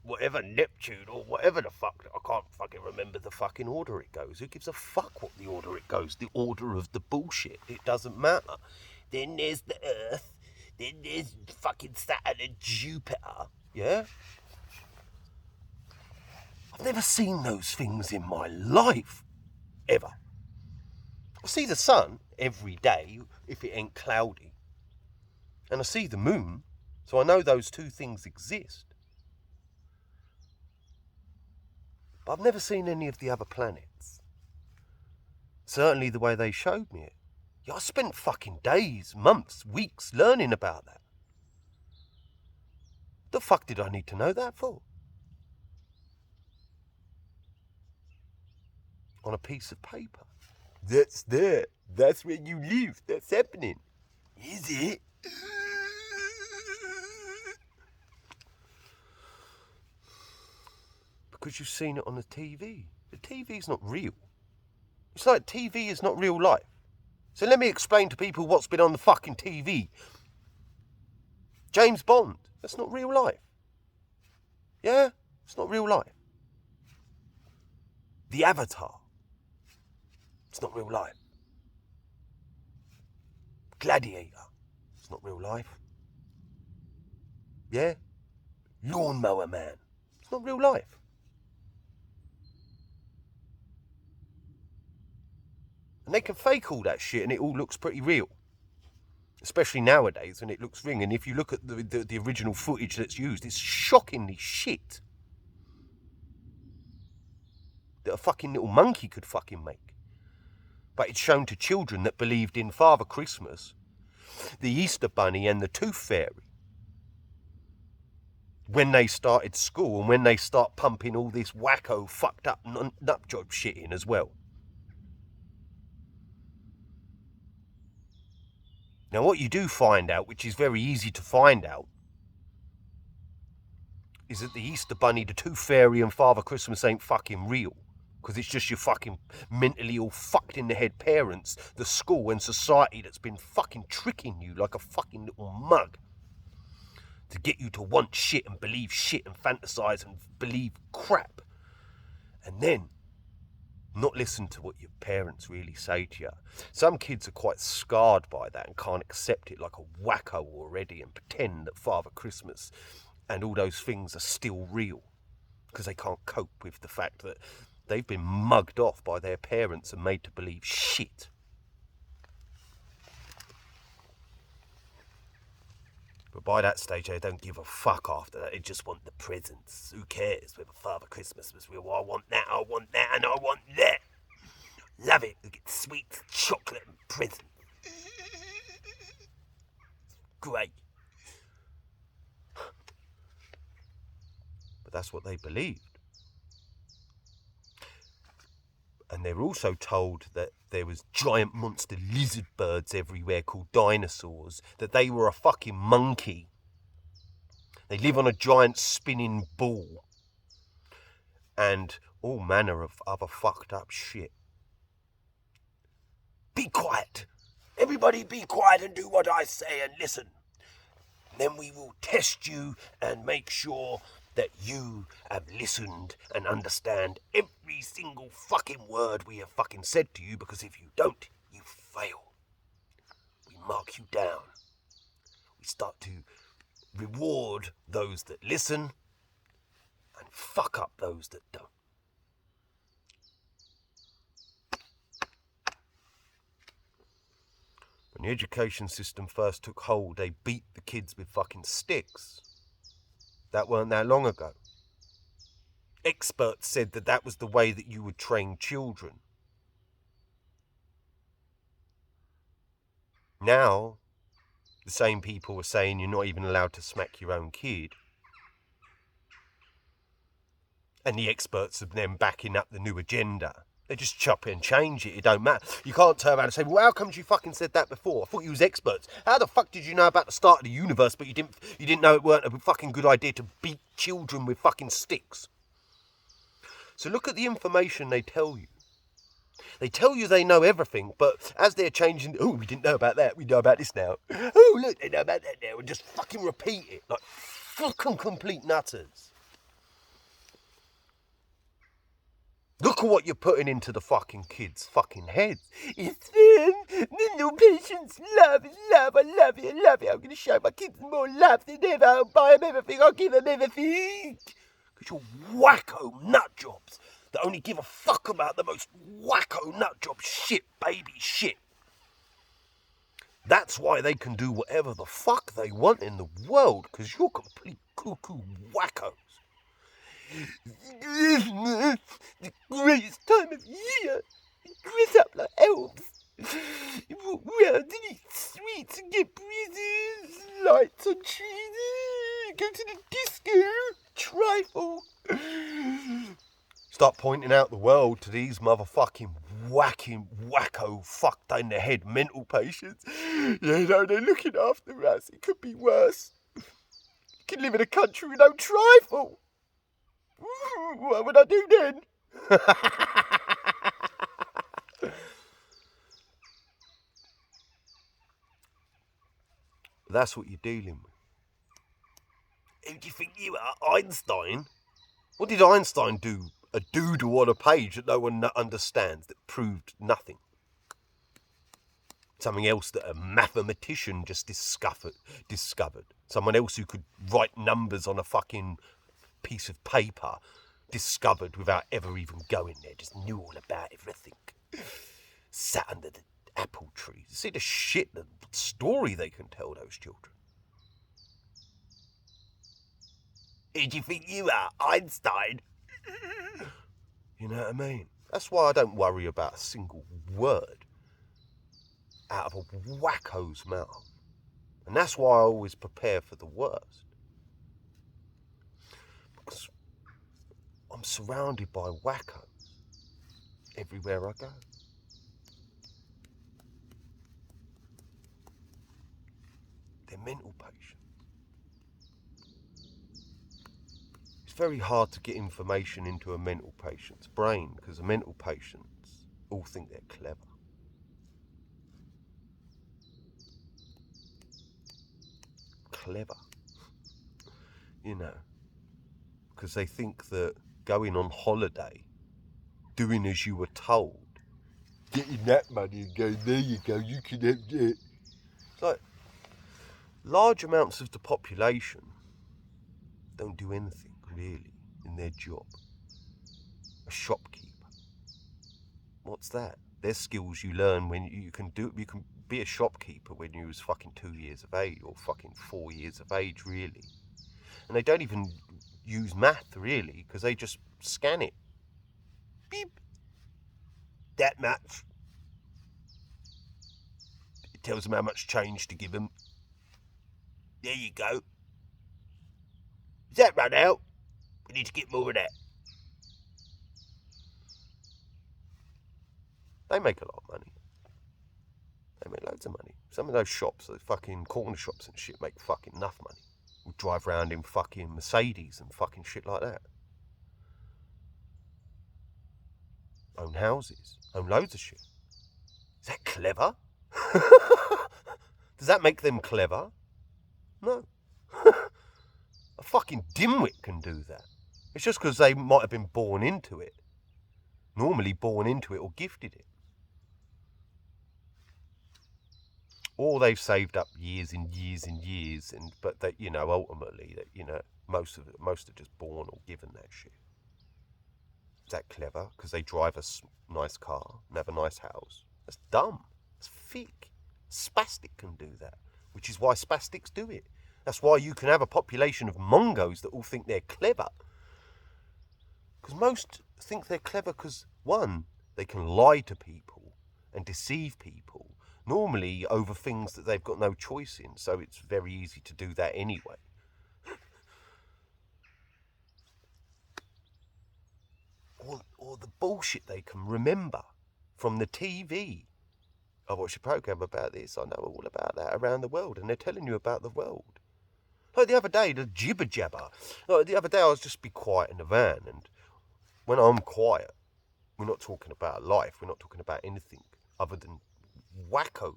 whatever, Neptune or whatever the fuck. I can't fucking remember the fucking order it goes. Who gives a fuck what the order it goes? The order of the bullshit. It doesn't matter. Then there's the Earth, then there's fucking Saturn and Jupiter. Yeah? I've never seen those things in my life. Ever. I see the sun every day if it ain't cloudy. And I see the moon, so I know those two things exist. But I've never seen any of the other planets. Certainly the way they showed me it. Yeah, I spent fucking days, months, weeks learning about that. The fuck did I need to know that for? On a piece of paper. That's there. That's where you live. That's happening. Is it? Because you've seen it on the TV. The TV's not real. It's like TV is not real life. So let me explain to people what's been on the fucking TV. James Bond, that's not real life. Yeah? It's not real life. The Avatar, it's not real life. Gladiator, it's not real life. Yeah? Lawnmower Man, it's not real life. And they can fake all that shit and it all looks pretty real. Especially nowadays when it looks real. And if you look at the original footage that's used, it's shockingly shit. That a fucking little monkey could fucking make. But it's shown to children that believed in Father Christmas, the Easter Bunny and the Tooth Fairy. When they started school and when they start pumping all this wacko fucked up nut job shit in as well. Now what you do find out, which is very easy to find out, is that the Easter Bunny, the Tooth Fairy and Father Christmas ain't fucking real. Because it's just your fucking mentally all fucked in the head parents, the school and society that's been fucking tricking you like a fucking little mug. To get you to want shit and believe shit and fantasize and believe crap. And then not listen to what your parents really say to you. Some kids are quite scarred by that and can't accept it like a wacko already and pretend that Father Christmas and all those things are still real. Because they can't cope with the fact that they've been mugged off by their parents and made to believe shit. But by that stage, they don't give a fuck after that. They just want the presents. Who cares whether Father Christmas was real? I want that, I want that, and I want that. Love it. They get sweets, chocolate, and presents. Great. But that's what they believed. And they're also told that there was giant monster lizard birds everywhere called dinosaurs, that they were a fucking monkey. They live on a giant spinning ball. And all manner of other fucked up shit. Be quiet. Everybody be quiet and do what I say and listen. Then we will test you and make sure that you have listened and understand every single fucking word we have fucking said to you, because if you don't, you fail. We mark you down. We start to reward those that listen and fuck up those that don't. When the education system first took hold, they beat the kids with fucking sticks. That weren't that long ago. Experts said that that was the way that you would train children. Now, the same people are saying you're not even allowed to smack your own kid. And the experts are then backing up the new agenda. They just chop it and change it. It don't matter. You can't turn around and say, well, how come you fucking said that before? I thought you was experts. How the fuck did you know about the start of the universe, but you didn't know it weren't a fucking good idea to beat children with fucking sticks? So look at the information they tell you. They tell you they know everything, but as they're changing, oh, we didn't know about that, we know about this now. Oh, look, they know about that now, and just fucking repeat it like fucking complete nutters. Look at what you're putting into the fucking kids' fucking heads. It's fun. No patience. Love is love. I love it. I love it. I'm going to show my kids more love than ever. I'll buy them everything. I'll give them everything. Because you're wacko nut jobs that only give a fuck about the most wacko nut job shit, baby shit. That's why they can do whatever the fuck they want in the world. Because you're complete cuckoo wackos. Christmas, the greatest time of year. Dress up like elves. Walk round and eat sweets and get presents. Lights on trees. Go to the disco. Trifle. Start pointing out the world to these motherfucking wacko fucked in the head mental patients. You know, they're looking after us. It could be worse. You can live in a country with no trifle. What would I do then? That's what you're dealing with. Who do you think you are, Einstein? What did Einstein do? A doodle on a page that no one understands, that proved nothing. Something else that a mathematician just discovered. Someone else who could write numbers on a fucking piece of paper discovered without ever even going there. Just knew all about everything. Sat under the apple tree. See the shit, the story they can tell those children. Who do you think you are, Einstein? You know what I mean? That's why I don't worry about a single word out of a wacko's mouth. And that's why I always prepare for the worst. Because I'm surrounded by wackos everywhere I go. They're mental patients. It's very hard to get information into a mental patient's brain because the mental patients all think they're clever. Clever. You know, because they think that going on holiday, doing as you were told, getting that money and going, there you go, you can have it. It's like, large amounts of the population don't do anything really in their job. A shopkeeper. What's that? They're skills you learn when you can be a shopkeeper when you was fucking 2 years of age or fucking 4 years of age really. And they don't even use math really because they just scan it. Beep. That much. It tells them how much change to give them. There you go. Is that run out? We need to get more of that. They make a lot of money. They make loads of money. Some of those shops, those fucking corner shops and shit, make fucking enough money. We drive around in fucking Mercedes and fucking shit like that. Own houses. Own loads of shit. Is that clever? Does that make them clever? No. A fucking dimwit can do that. It's just because they might have been born into it. Normally born into it or gifted it. Or they've saved up years and years and years, but that, you know, ultimately that, you know, most are just born or given that shit. Is that clever? Because they drive a nice car and have a nice house. That's dumb. It's fake. Spastic can do that, which is why spastics do it. That's why you can have a population of Mongos that all think they're clever. Because most think they're clever because, one, they can lie to people and deceive people, normally over things that they've got no choice in, so it's very easy to do that anyway. Or the bullshit they can remember from the TV. I watched a programme about this, I know all about that, around the world, and they're telling you about the world. Like the other day, the jibber jabber. Like the other day I was just be quiet in the van, and when I'm quiet, we're not talking about life, we're not talking about anything other than wacko,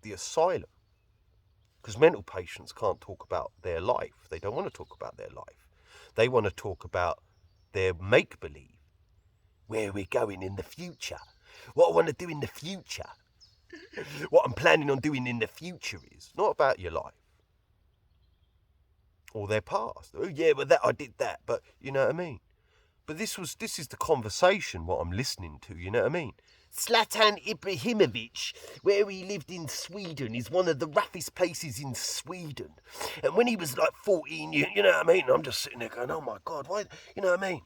the asylum. Because mental patients can't talk about their life. They don't want to talk about their life. They want to talk about their make-believe. Where we're going in the future. What I want to do in the future. What I'm planning on doing in the future is not about your life. Or their past. Oh yeah, well I did that. But you know what I mean? But this is the conversation, what I'm listening to, you know what I mean? Zlatan Ibrahimovic, where he lived in Sweden, is one of the roughest places in Sweden. And when he was like 14, you know what I mean? I'm just sitting there going, oh my God, why, you know what I mean?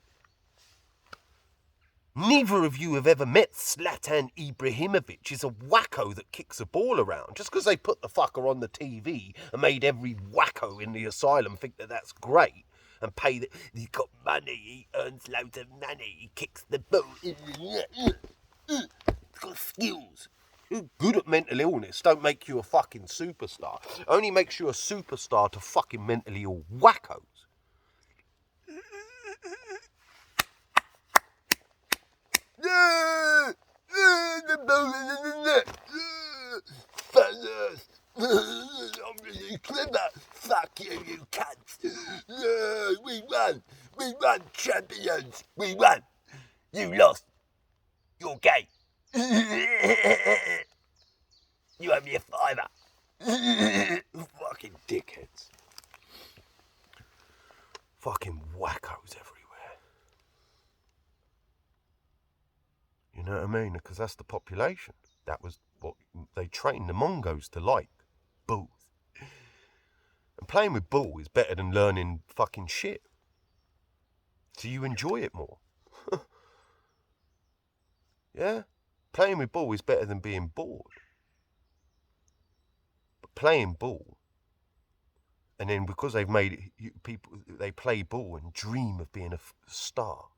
Neither of you have ever met Zlatan Ibrahimovic. He's a wacko that kicks a ball around. Just because they put the fucker on the TV and made every wacko in the asylum think that that's great and pay that he's got money, he earns loads of money, he kicks the ball. He's got skills. You're good at mental illness don't make you a fucking superstar. Only makes you a superstar to fucking mentally ill wackos. The bone in the neck. Fat I'm really clever. Fuck you, you cunts. We won. We won, champions. We won. You lost. You're gay. You owe me a £5. Fucking dickheads. Fucking wackos everywhere. You know what I mean? Because that's the population. That was what they trained the Mongos to like. Bulls. And playing with bull is better than learning fucking shit. So you enjoy it more. Yeah? Playing with bull is better than being bored. But playing bull, and then because they've made it, people, they play ball and dream of being a star.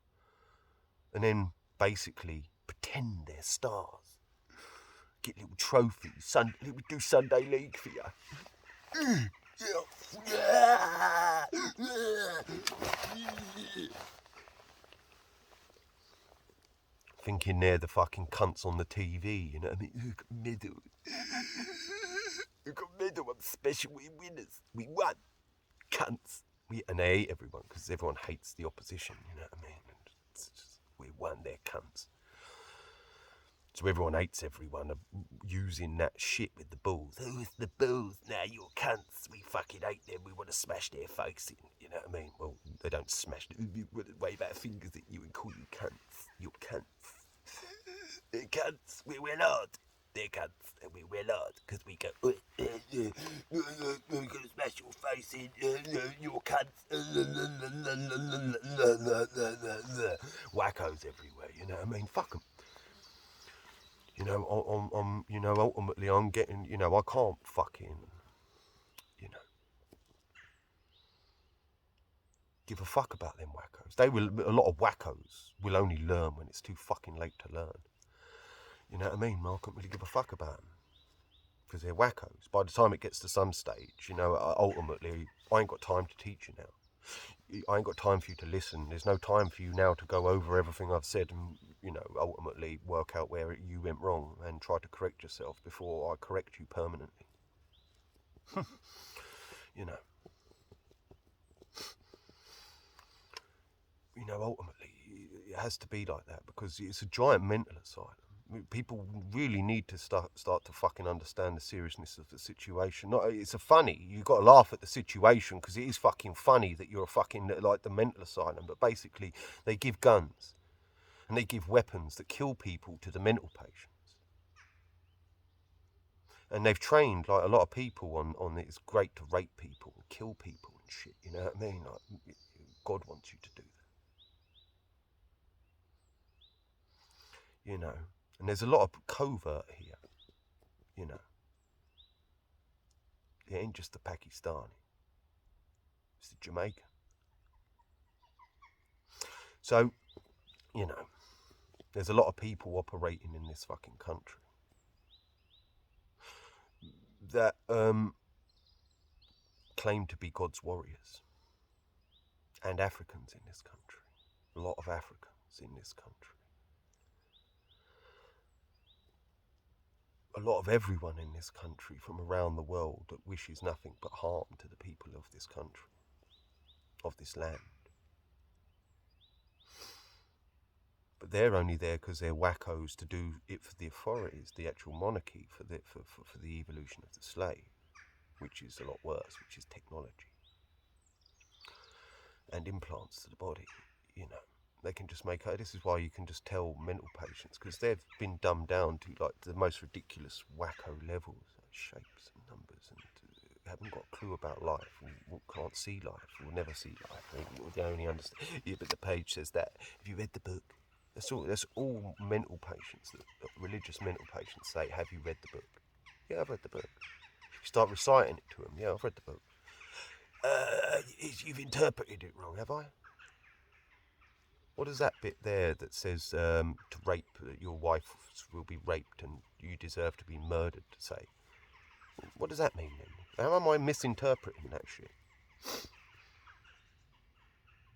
And then basically pretend they're stars. Get little trophies. We do Sunday League for you. Thinking they're the fucking cunts on the TV, you know what I mean? We've got medal. We've got medal. I'm special. We're winners. We won. Cunts. And they hate everyone because everyone hates the opposition, you know what I mean? It's just, we won, they're cunts. So everyone hates everyone using that shit with the bulls. Oh, it's the bulls. Now you're cunts. We fucking hate them. We want to smash their face in. You know what I mean? Well, they don't smash them. We want to wave our fingers at you and call you cunts. You're cunts. They're cunts. We will hard. They're cunts. And we will hard. Because we go, we're going to smash your face in. You're cunts. Wackos everywhere. You know what I mean? Fuck them. You know, you know, ultimately I'm getting, you know, I can't fucking, you know, give a fuck about them wackos. A lot of wackos will only learn when it's too fucking late to learn. You know what I mean? I can't really give a fuck about them. Because they're wackos. By the time it gets to some stage, you know, ultimately, I ain't got time to teach you now. I ain't got time for you to listen. There's no time for you now to go over everything I've said and, you know, ultimately work out where you went wrong and try to correct yourself before I correct you permanently. You know. You know, ultimately, it has to be like that because it's a giant mental asylum. People really need to start to fucking understand the seriousness of the situation. It's funny, you've got to laugh at the situation because it is fucking funny that you're a fucking, like the mental asylum, but basically they give guns and they give weapons that kill people to the mental patients. And they've trained like a lot of people on it's great to rape people and kill people and shit, you know what I mean? Like, God wants you to do that. You know. And there's a lot of covert here, you know. It ain't just the Pakistani. It's the Jamaican. So, you know, there's a lot of people operating in this fucking country that claim to be God's warriors. And Africans in this country. A lot of Africans in this country. A lot of everyone in this country from around the world that wishes nothing but harm to the people of this country, of this land. But they're only there because they're wackos to do it for the authorities, the actual monarchy, for the evolution of the slave, which is a lot worse, which is technology and implants to the body. You know, they can just make. This is why you can just tell mental patients because they've been dumbed down to like the most ridiculous wacko levels, like shapes and numbers, and haven't got a clue about life. We can't see life. We'll never see life. They only understand. Yeah, but the page says that. Have you read the book? That's all mental patients, religious mental patients say, have you read the book? Yeah, I've read the book. You start reciting it to them. Yeah, I've read the book. You've interpreted it wrong, have I? What is that bit there that says to rape, your wife will be raped and you deserve to be murdered, to say? What does that mean then? How am I misinterpreting that shit?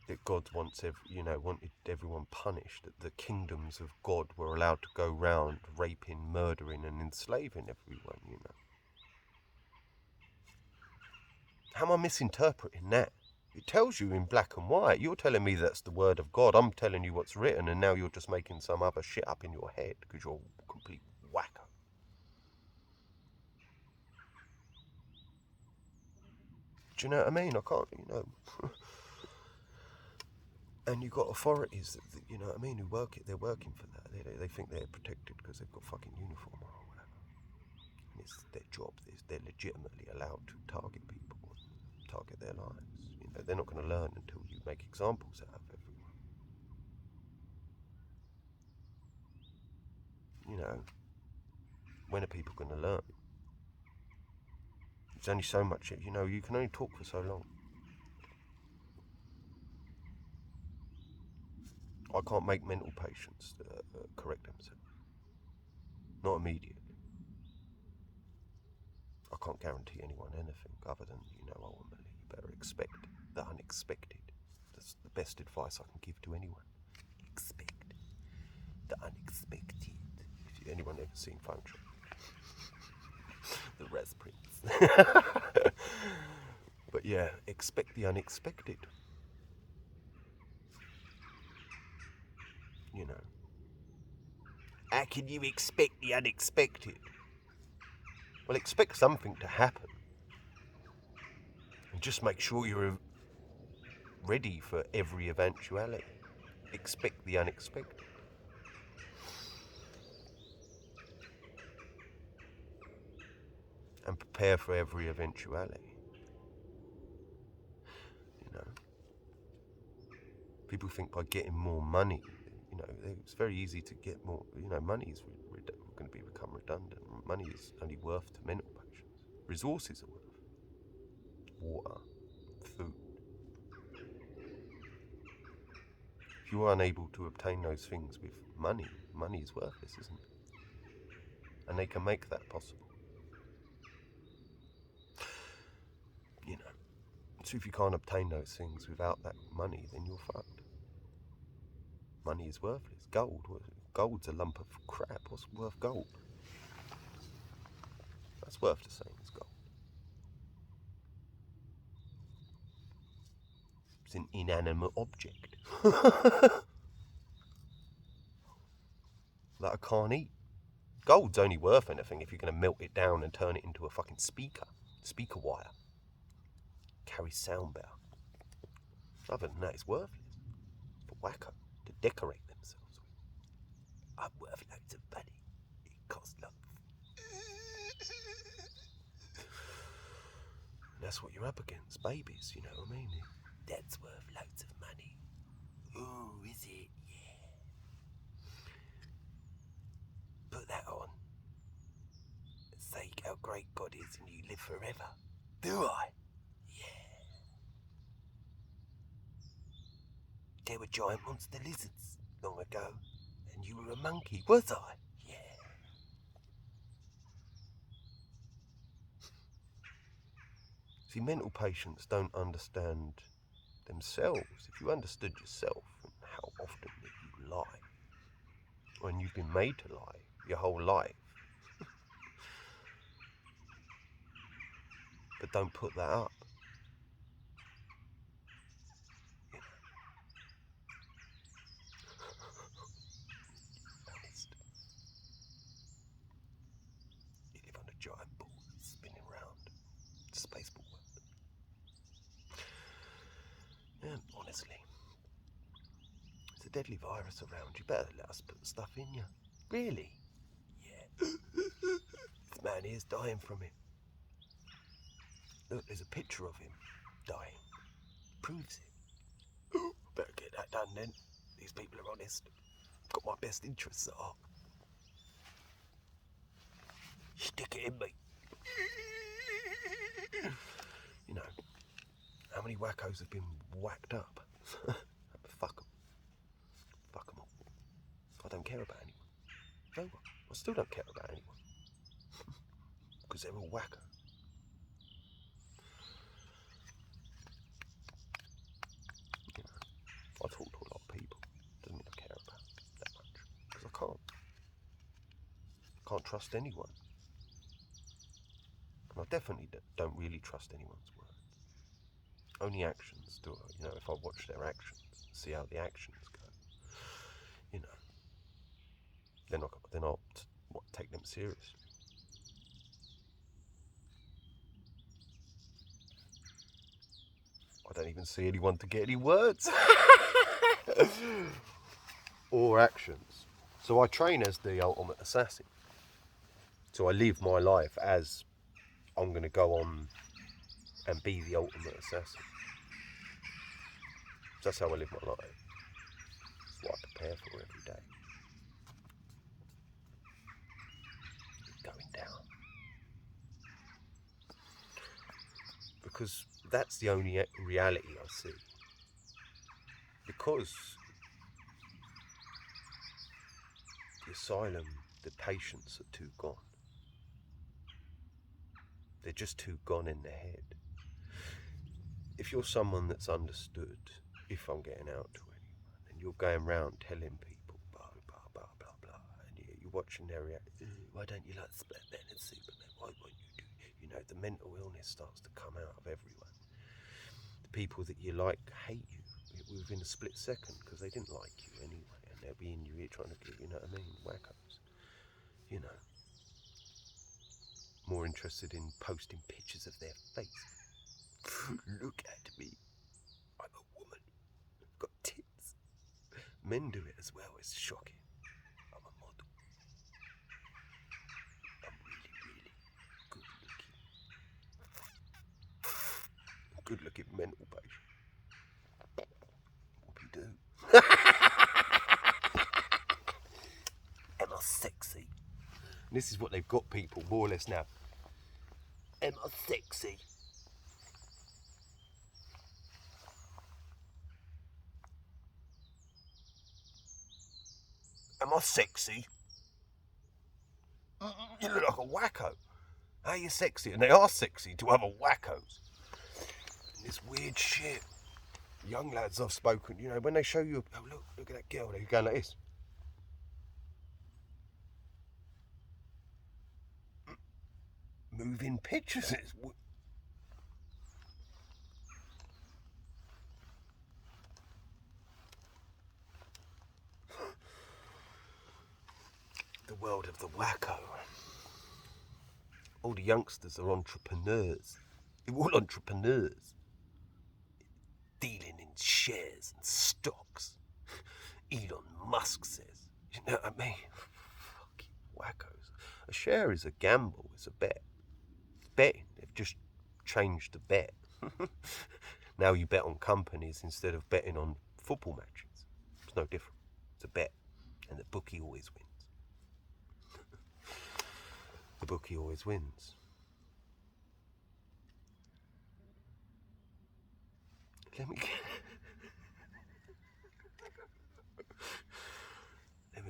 that God wanted everyone punished, that the kingdoms of God were allowed to go round raping, murdering and enslaving everyone. How am I misinterpreting that? It tells you in black and white. You're telling me that's the word of God. I'm telling you what's written, and now you're just making some other shit up in your head because you're a complete wacko. Do you know what I mean? I can't. And you've got authorities that you know what I mean, who they're working for that. They think they're protected because they've got fucking uniform on or whatever. And it's their job. They're legitimately allowed to target people, target their lives. They're not going to learn until you make examples out of everyone. When are people going to learn? There's only so much, you can only talk for so long. I can't make mental patients correct themselves. Not immediately. I can't guarantee anyone anything other than, ultimately you better expect the unexpected. That's the best advice I can give to anyone. Expect the unexpected. If anyone ever seen Phone Shop, the Res Prince. But yeah, expect the unexpected. How can you expect the unexpected? Well, expect something to happen. And just make sure you're ready for every eventuality. Expect the unexpected. And prepare for every eventuality. People think by getting more money, it's very easy to get more. Money is going to become redundant. Money is only worth to mental patients. Resources are worth. Water, food. If you are unable to obtain those things with money, money is worthless, isn't it? And they can make that possible. So if you can't obtain those things without that money, then you're fucked. Money is worthless. Gold's a lump of crap. What's worth gold? That's worth the same as gold. It's an inanimate object that I can't eat. Gold's only worth anything if you're going to melt it down and turn it into a fucking speaker wire. Carries sound better. Other than that, it's worthless. For wacko to decorate themselves with. I'm worth loads of money. It costs lots. That's what you're up against, babies, you know what I mean? That's worth loads of money. Ooh, is it? Yeah. Put that on. Say how great God is and you live forever. Do I? Yeah. There were giant monster lizards long ago, and you were a monkey, was I? Yeah. See, mental patients don't understand themselves. If you understood yourself and how often that you lie, when you've been made to lie your whole life, but don't put that up. Honest. You live on a giant ball spinning round. Space ball. Yeah, honestly. There's a deadly virus around. You better let us put the stuff in you. Really? Yeah. This man here's dying from it. Look, there's a picture of him dying. Proves it. Better get that done then. These people are honest. Got my best interests at heart. Stick it in me. How many wackos have been whacked up? Fuck them. Fuck them all. I don't care about anyone. No one. I still don't care about anyone. Because they're all wacko. I talk to a lot of people. Doesn't mean I care about it that much. Because I can't. I can't trust anyone. And I definitely don't really trust anyone's words. Only actions do I. You know, if I watch their actions, see how the actions go, you know, then I'll take them seriously. I don't even see anyone to get any words or actions. So I train as the ultimate assassin. So I live my life as I'm going to go on and be the ultimate assassin. So that's how I live my life. That's what I prepare for every day. Going down. Because that's the only reality I see. Because the asylum, the patients are too gone. They're just too gone in the head. If you're someone that's understood, if I'm getting out to anyone, and you're going around telling people, blah, blah, blah, blah, blah, and you're watching their reaction, why don't you like Batman and Superman? Why won't you do? You know, the mental illness starts to come out of everyone. The people that you like hate you within a split second because they didn't like you anyway, and they'll be in your ear trying to get, you know what I mean, wackos. You know, more interested in posting pictures of their face. Look at me. I'm a woman. I've got tits. Men do it as well. It's shocking. I'm a model. I'm really, really good looking. Good looking mental patient. Whoopie-doo. Am I sexy? And this is what they've got people more or less now. Am I sexy? Am I sexy? You look like a wacko. How are you sexy? And they are sexy to other wackos. And this weird shit. Young lads I've spoken, you know, when they show you, oh look at that girl, they're going like this. Moving pictures. The world of the wacko. All the youngsters are entrepreneurs. They're all entrepreneurs. Dealing in shares and stocks. Elon Musk says. You know what I mean? Fucking wackos. A share is a gamble, it's a bet. It's betting. They've just changed the bet. Now you bet on companies instead of betting on football matches. It's no different. It's a bet. And the bookie always wins. The bookie always wins. Let me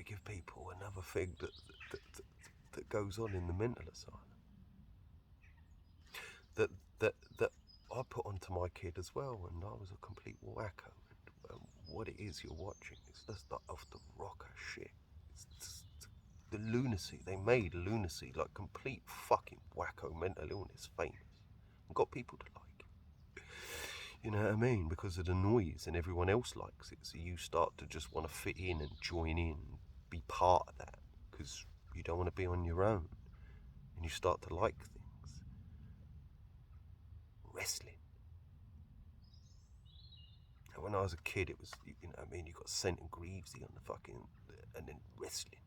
give people another thing that goes on in the mental asylum. That I put onto my kid as well when I was a complete wacko. And what it is you're watching is just the off the rocker shit. It's the lunacy. They made lunacy like complete fucking wacko mental illness famous and got people to like it. You know what I mean? Because of the noise and everyone else likes it. So you start to just want to fit in and join in, be part of that because you don't want to be on your own. And you start to like things. Wrestling. And when I was a kid, it was, you know what I mean, you got St. and Greavesy on the fucking, and then wrestling.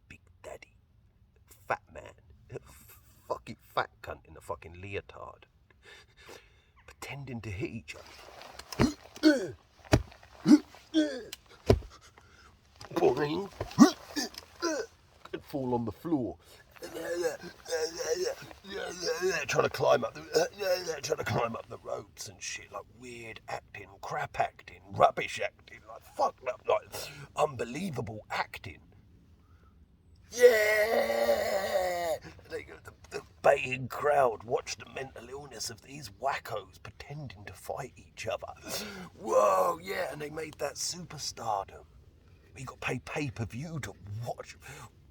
Big Daddy. Fat man. Fucking fat cunt in a fucking leotard. Pretending to hit each other. Boing. And fall on the floor. Trying to climb up the ropes and shit, like weird acting, crap acting, rubbish acting, like fucked up, like unbelievable acting. Yeah, the baying crowd watched the mental illness of these wackos pretending to fight each other. Whoa, yeah, and they made that superstardom. You got to pay pay-per-view to watch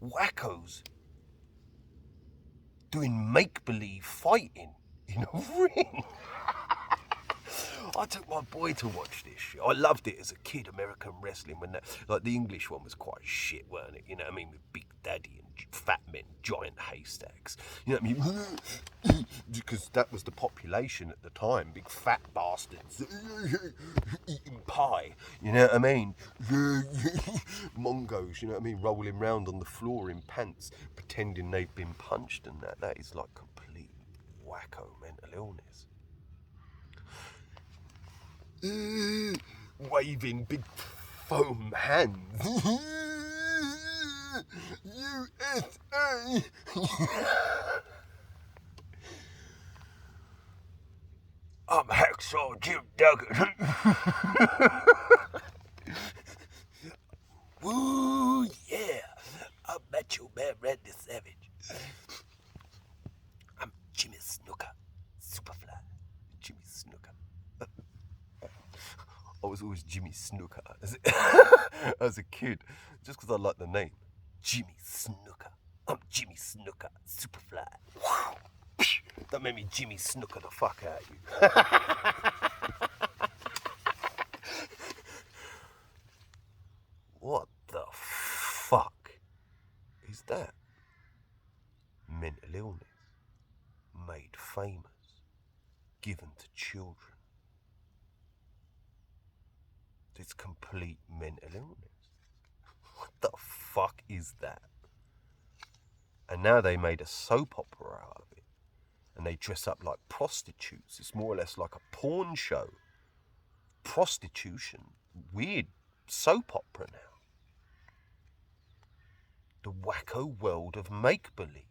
wackos doing make-believe fighting in a ring. I took my boy to watch this shit. I loved it as a kid, American wrestling, when like the English one was quite shit, weren't it? You know what I mean? With Big Daddy and fat men, giant haystacks. You know what I mean? Because that was the population at the time, big fat bastards eating pie. You know what I mean? Mongos, you know what I mean? Rolling round on the floor in pants, pretending they've been punched and that. That is like complete wacko mental illness. Waving big foam hands. USA. I'm Hacksaw Jim Duggan. Woo, yeah. I'm Macho Man Randy Savage. I'm Jimmy Snuka. Superfly. Jimmy Snuka. I was always Jimmy Snooker as a kid, just because I like the name. Jimmy Snooker. I'm Jimmy Snooker, Superfly. Wow. That made me Jimmy Snooker the fuck out of you. What the fuck is that? Mental illness, made famous, given to children. It's complete mental illness. What the fuck is that? And now they made a soap opera out of it. And they dress up like prostitutes. It's more or less like a porn show. Prostitution. Weird soap opera now. The wacko world of make-believe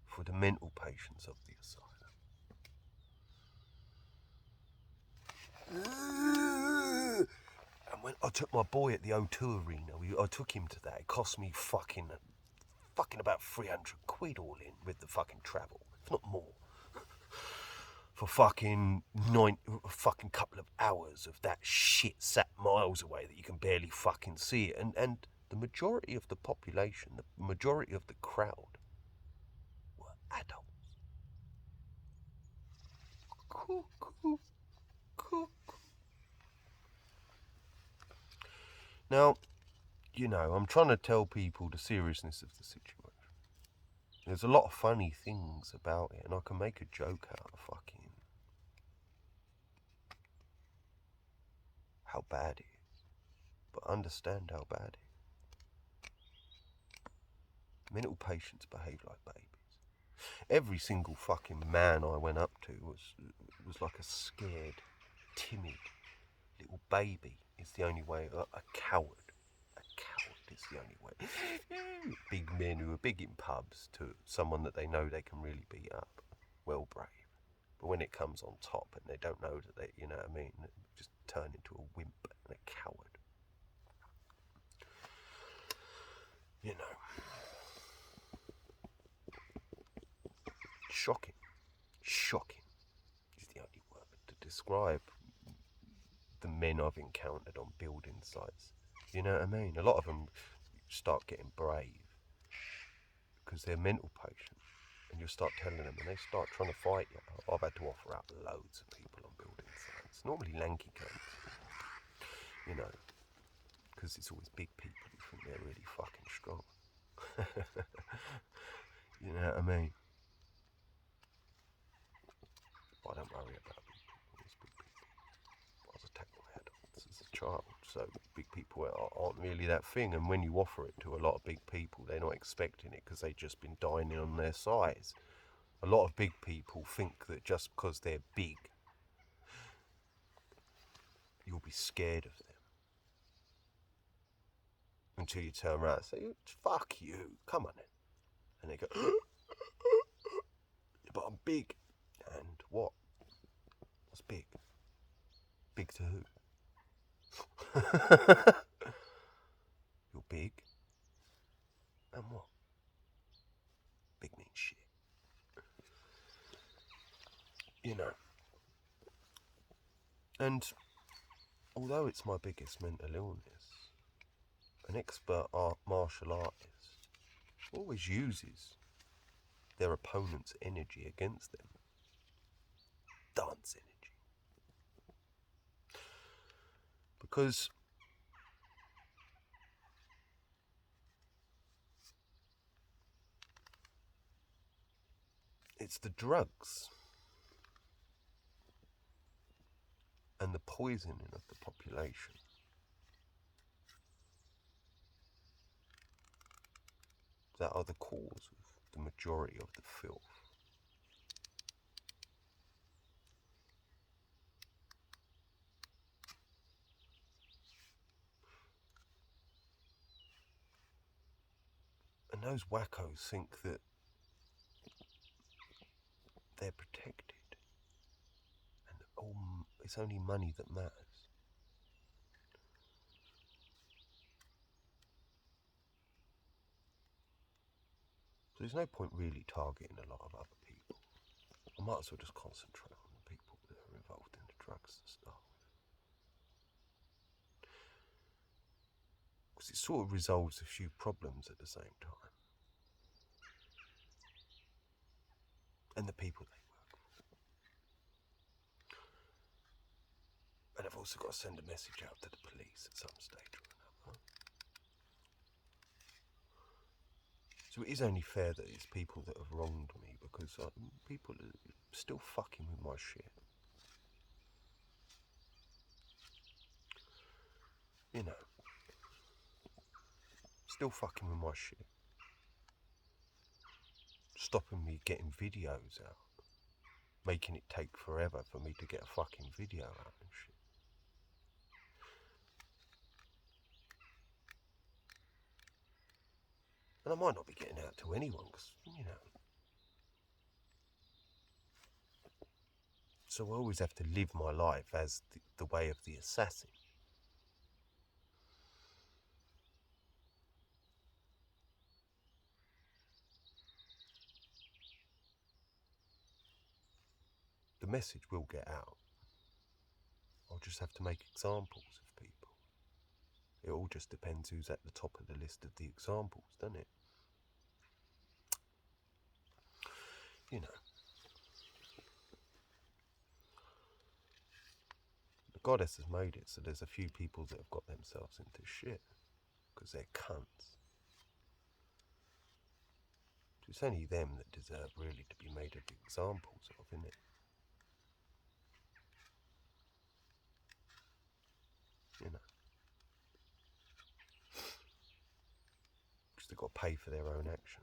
for the mental patients of the asylum. And when I took my boy at the O2 Arena, I took him to that. It cost me fucking about 300 quid all in with the fucking travel, if not more. For fucking couple of hours of that shit sat miles away that you can barely fucking see it. And the majority of the population, the majority of the crowd were adults. Now, you know, I'm trying to tell people the seriousness of the situation. There's a lot of funny things about it, and I can make a joke out of fucking how bad it is, but understand how bad it is. Mental patients behave like babies. Every single fucking man I went up to was like a scared, timid little baby. It's the only way. A coward. A coward is the only way. Big men who are big in pubs to someone that they know they can really beat up. Well brave. But when it comes on top and they don't know that they, you know what I mean, they just turn into a wimp and a coward. You know. Shocking. Shocking is the only word to describe the men I've encountered on building sites. You know what I mean? A lot of them start getting brave because they're mental patients, and you start telling them and they start trying to fight you. I've had to offer out loads of people on building sites, normally lanky cunts, you know, because it's always big people who think they're really fucking strong. You know what I mean? But I don't worry about big people. It's big people. I was attacked by adults as a child, so big people aren't really that thing. And when you offer it to a lot of big people, they're not expecting it because they've just been dining on their size. A lot of big people think that just because they're big, you'll be scared of them. Until you turn around and say, fuck you, come on then. And they go, but I'm big. And what? What's big? Big to who? You're big. And what? Big means shit. And although it's my biggest mental illness, an expert martial artist always uses their opponent's energy against them. Dance energy. Because it's the drugs and the poisoning of the population that are the cause of the majority of the filth. And those wackos think that they're protected and it's only money that matters. So there's no point really targeting a lot of other people. I might as well just concentrate on the people that are involved in the drugs to start with. Because it sort of resolves a few problems at the same time. And the people they work for. And I've also got to send a message out to the police at some stage or another. So it is only fair that it's people that have wronged me, because people are still fucking with my shit. You know. Still fucking with my shit. Stopping me getting videos out. Making it take forever for me to get a fucking video out and shit. And I might not be getting out to anyone, because, you know. So I always have to live my life as the way of the assassin. The message will get out. I'll just have to make examples of people. It all just depends who's at the top of the list of the examples, doesn't it? You know. The goddess has made it so there's a few people that have got themselves into shit because they're cunts. It's only them that deserve really to be made of examples of, isn't it? You know. Because they've got to pay for their own actions.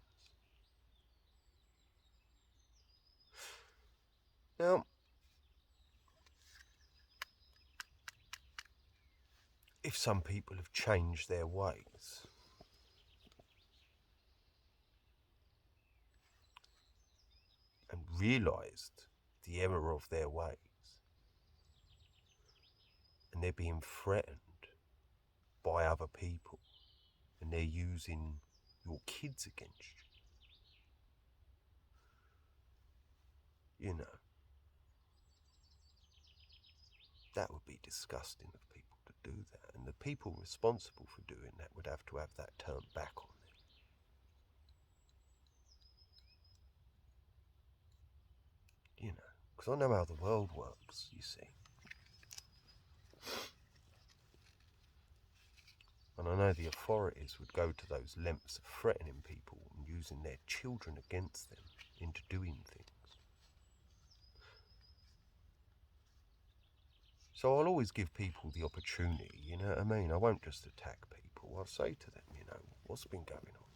Now, if some people have changed their ways, and realised the error of their ways, and they're being threatened by other people, and they're using your kids against you know, that would be disgusting of people to do that, and the people responsible for doing that would have to have that turned back on them. You know, because I know how the world works, you see. And I know the authorities would go to those lengths of threatening people and using their children against them into doing things. So I'll always give people the opportunity, you know what I mean? I won't just attack people. I'll say to them, you know, what's been going on?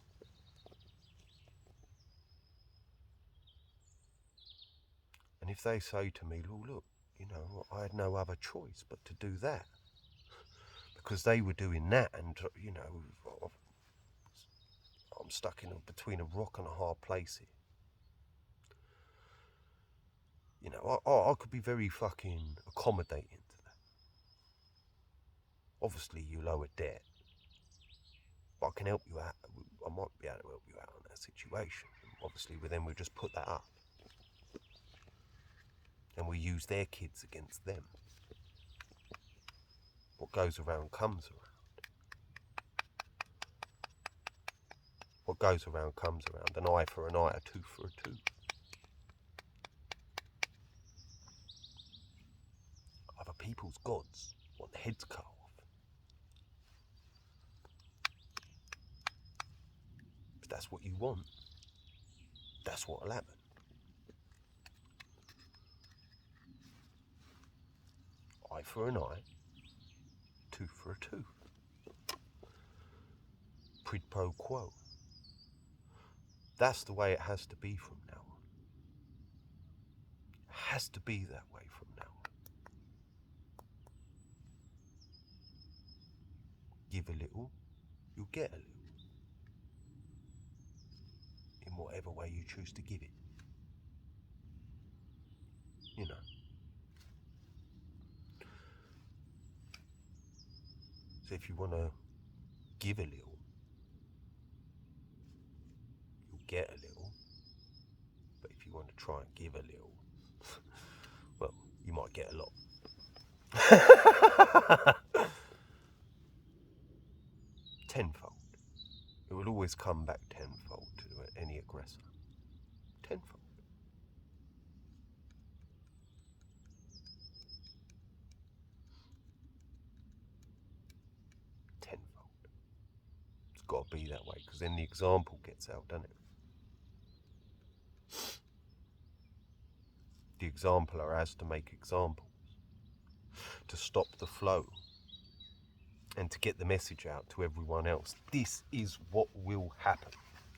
And if they say to me, oh, look, you know, I had no other choice but to do that, because they were doing that, and, you know, I'm stuck between a rock and a hard place here. You know, I could be very fucking accommodating to that. Obviously, you lower debt, but I can help you out. I might be able to help you out in that situation. Obviously, then we'll just put that up. And we use their kids against them. What goes around comes around. What goes around comes around. An eye for an eye, a tooth for a tooth. Other people's gods want the heads cut off. If that's what you want, that's what'll happen. Eye for an eye, tooth for a tooth. Quid pro quo. That's the way it has to be from now on. It has to be that way from now on. Give a little, you'll get a little. In whatever way you choose to give it. You know. So if you want to give a little, you'll get a little. But if you want to try and give a little, well, you might get a lot. Tenfold. It will always come back tenfold to any aggressor. Tenfold. Tenfold. It's got to be that way, because then the example gets out, doesn't it? The exampler has to make examples to stop the flow and to get the message out to everyone else. This is what will happen.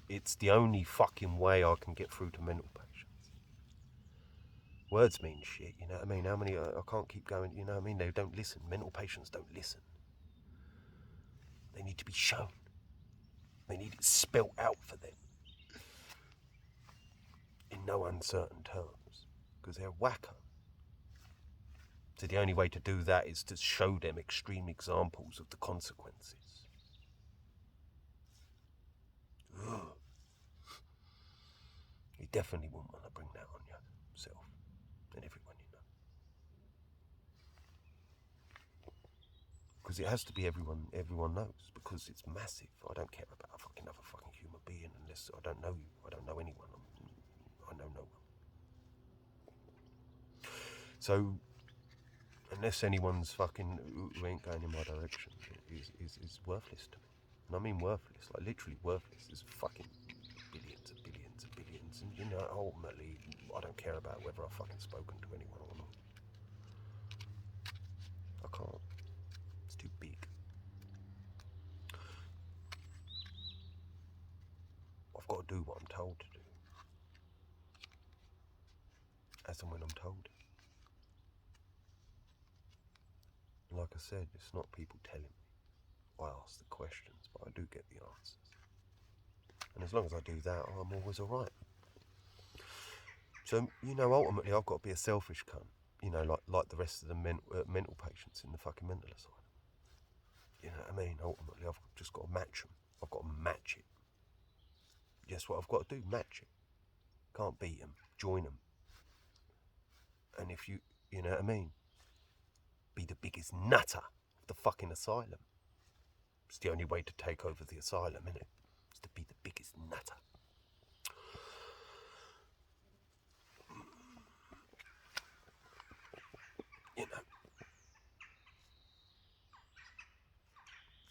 It's the only fucking way I can get through to mental patients. Words mean shit, you know what I mean? How many, I can't keep going, you know what I mean? They don't listen. Mental patients don't listen. They need to be shown. They need it spelt out for them. In no uncertain terms. Because they're wacko. So the only way to do that is to show them extreme examples of the consequences. Ugh. You definitely wouldn't want to bring that on yourself and everyone you know. Because it has to be everyone knows, because it's massive. I don't care about another fucking human being unless I don't know you. I don't know anyone. I know no one. So, unless anyone's fucking who ain't going in my direction is worthless to me. And I mean worthless, like literally worthless. There's fucking billions and billions and billions. And you know, ultimately, I don't care about whether I've fucking spoken to anyone or not. I can't. It's too big. I've got to do what I'm told to do. As and when I'm told. And like I said, it's not people telling me. I ask the questions, but I do get the answers. And as long as I do that, I'm always alright. So, you know, ultimately I've got to be a selfish cunt. You know, like the rest of the mental patients in the fucking mental asylum. You know what I mean? Ultimately I've just got to match them. I've got to match it. Guess what I've got to do? Match it. Can't beat them. Join them. And if you know what I mean? Be the biggest nutter of the fucking asylum. It's the only way to take over the asylum, isn't it? It's to be the biggest nutter. You know.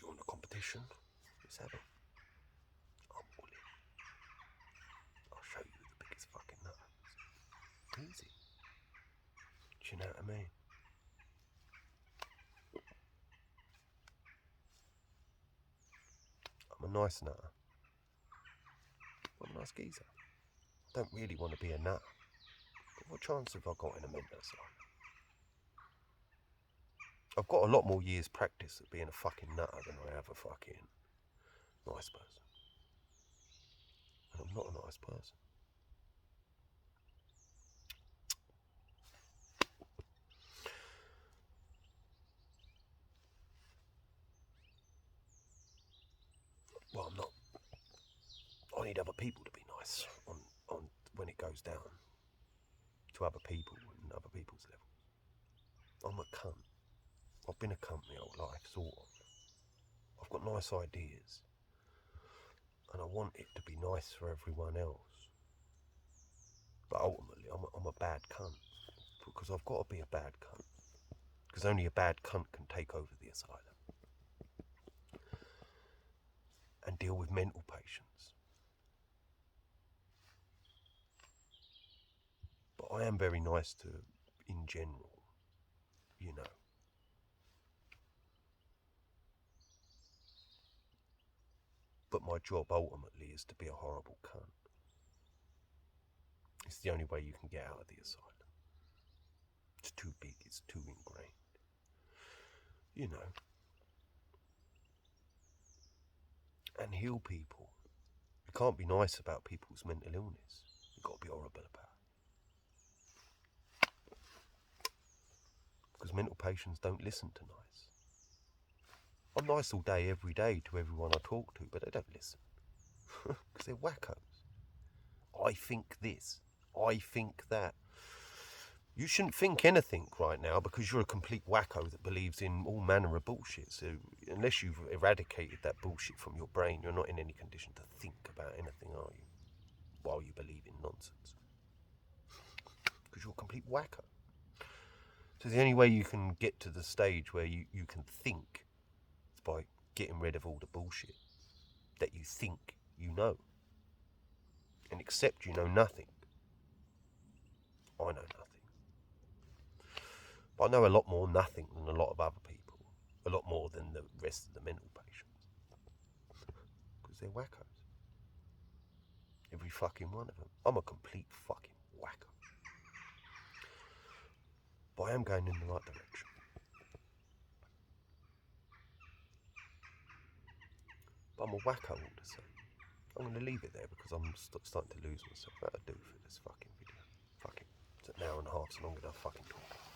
You want a competition? Let's have it. I'm all in. I'll show you the biggest fucking nutter. Easy. Do you know what I mean? I'm a nice nutter. I'm a nice geezer. I don't really want to be a nutter. But what chance have I got in a mental asylum? I've got a lot more years practice at being a fucking nutter than I have a fucking nice person. And I'm not a nice person. Well, I'm not. I need other people to be nice on when it goes down to other people and other people's levels. I'm a cunt. I'll I've been a cunt my whole life, sort of. I've got nice ideas. And I want it to be nice for everyone else. But ultimately, I'm a bad cunt. Because I've got to be a bad cunt. Because only a bad cunt can take over the asylum. And deal with mental patients. But I am very nice to, in general, you know. But my job ultimately is to be a horrible cunt. It's the only way you can get out of the asylum. It's too big, it's too ingrained. You know. And heal people. You can't be nice about people's mental illness. You've got to be horrible about it. Because mental patients don't listen to nice. I'm nice all day, every day to everyone I talk to, but they don't listen. Because they're wackos. I think this. I think that. You shouldn't think anything right now because you're a complete wacko that believes in all manner of bullshit. So unless you've eradicated that bullshit from your brain, you're not in any condition to think about anything, are you? While you believe in nonsense. Because you're a complete wacko. So the only way you can get to the stage where you can think is by getting rid of all the bullshit that you think you know. And accept you know nothing. I know nothing. But I know a lot more nothing than a lot of other people. A lot more than the rest of the mental patients. Because they're wackos. Every fucking one of them. I'm a complete fucking wacko. But I am going in the right direction. But I'm a wacko all the same. I'm going to leave it there because I'm starting to lose myself. That'll do for this fucking video. Fucking, it's an hour and a half, so long enough fucking talk.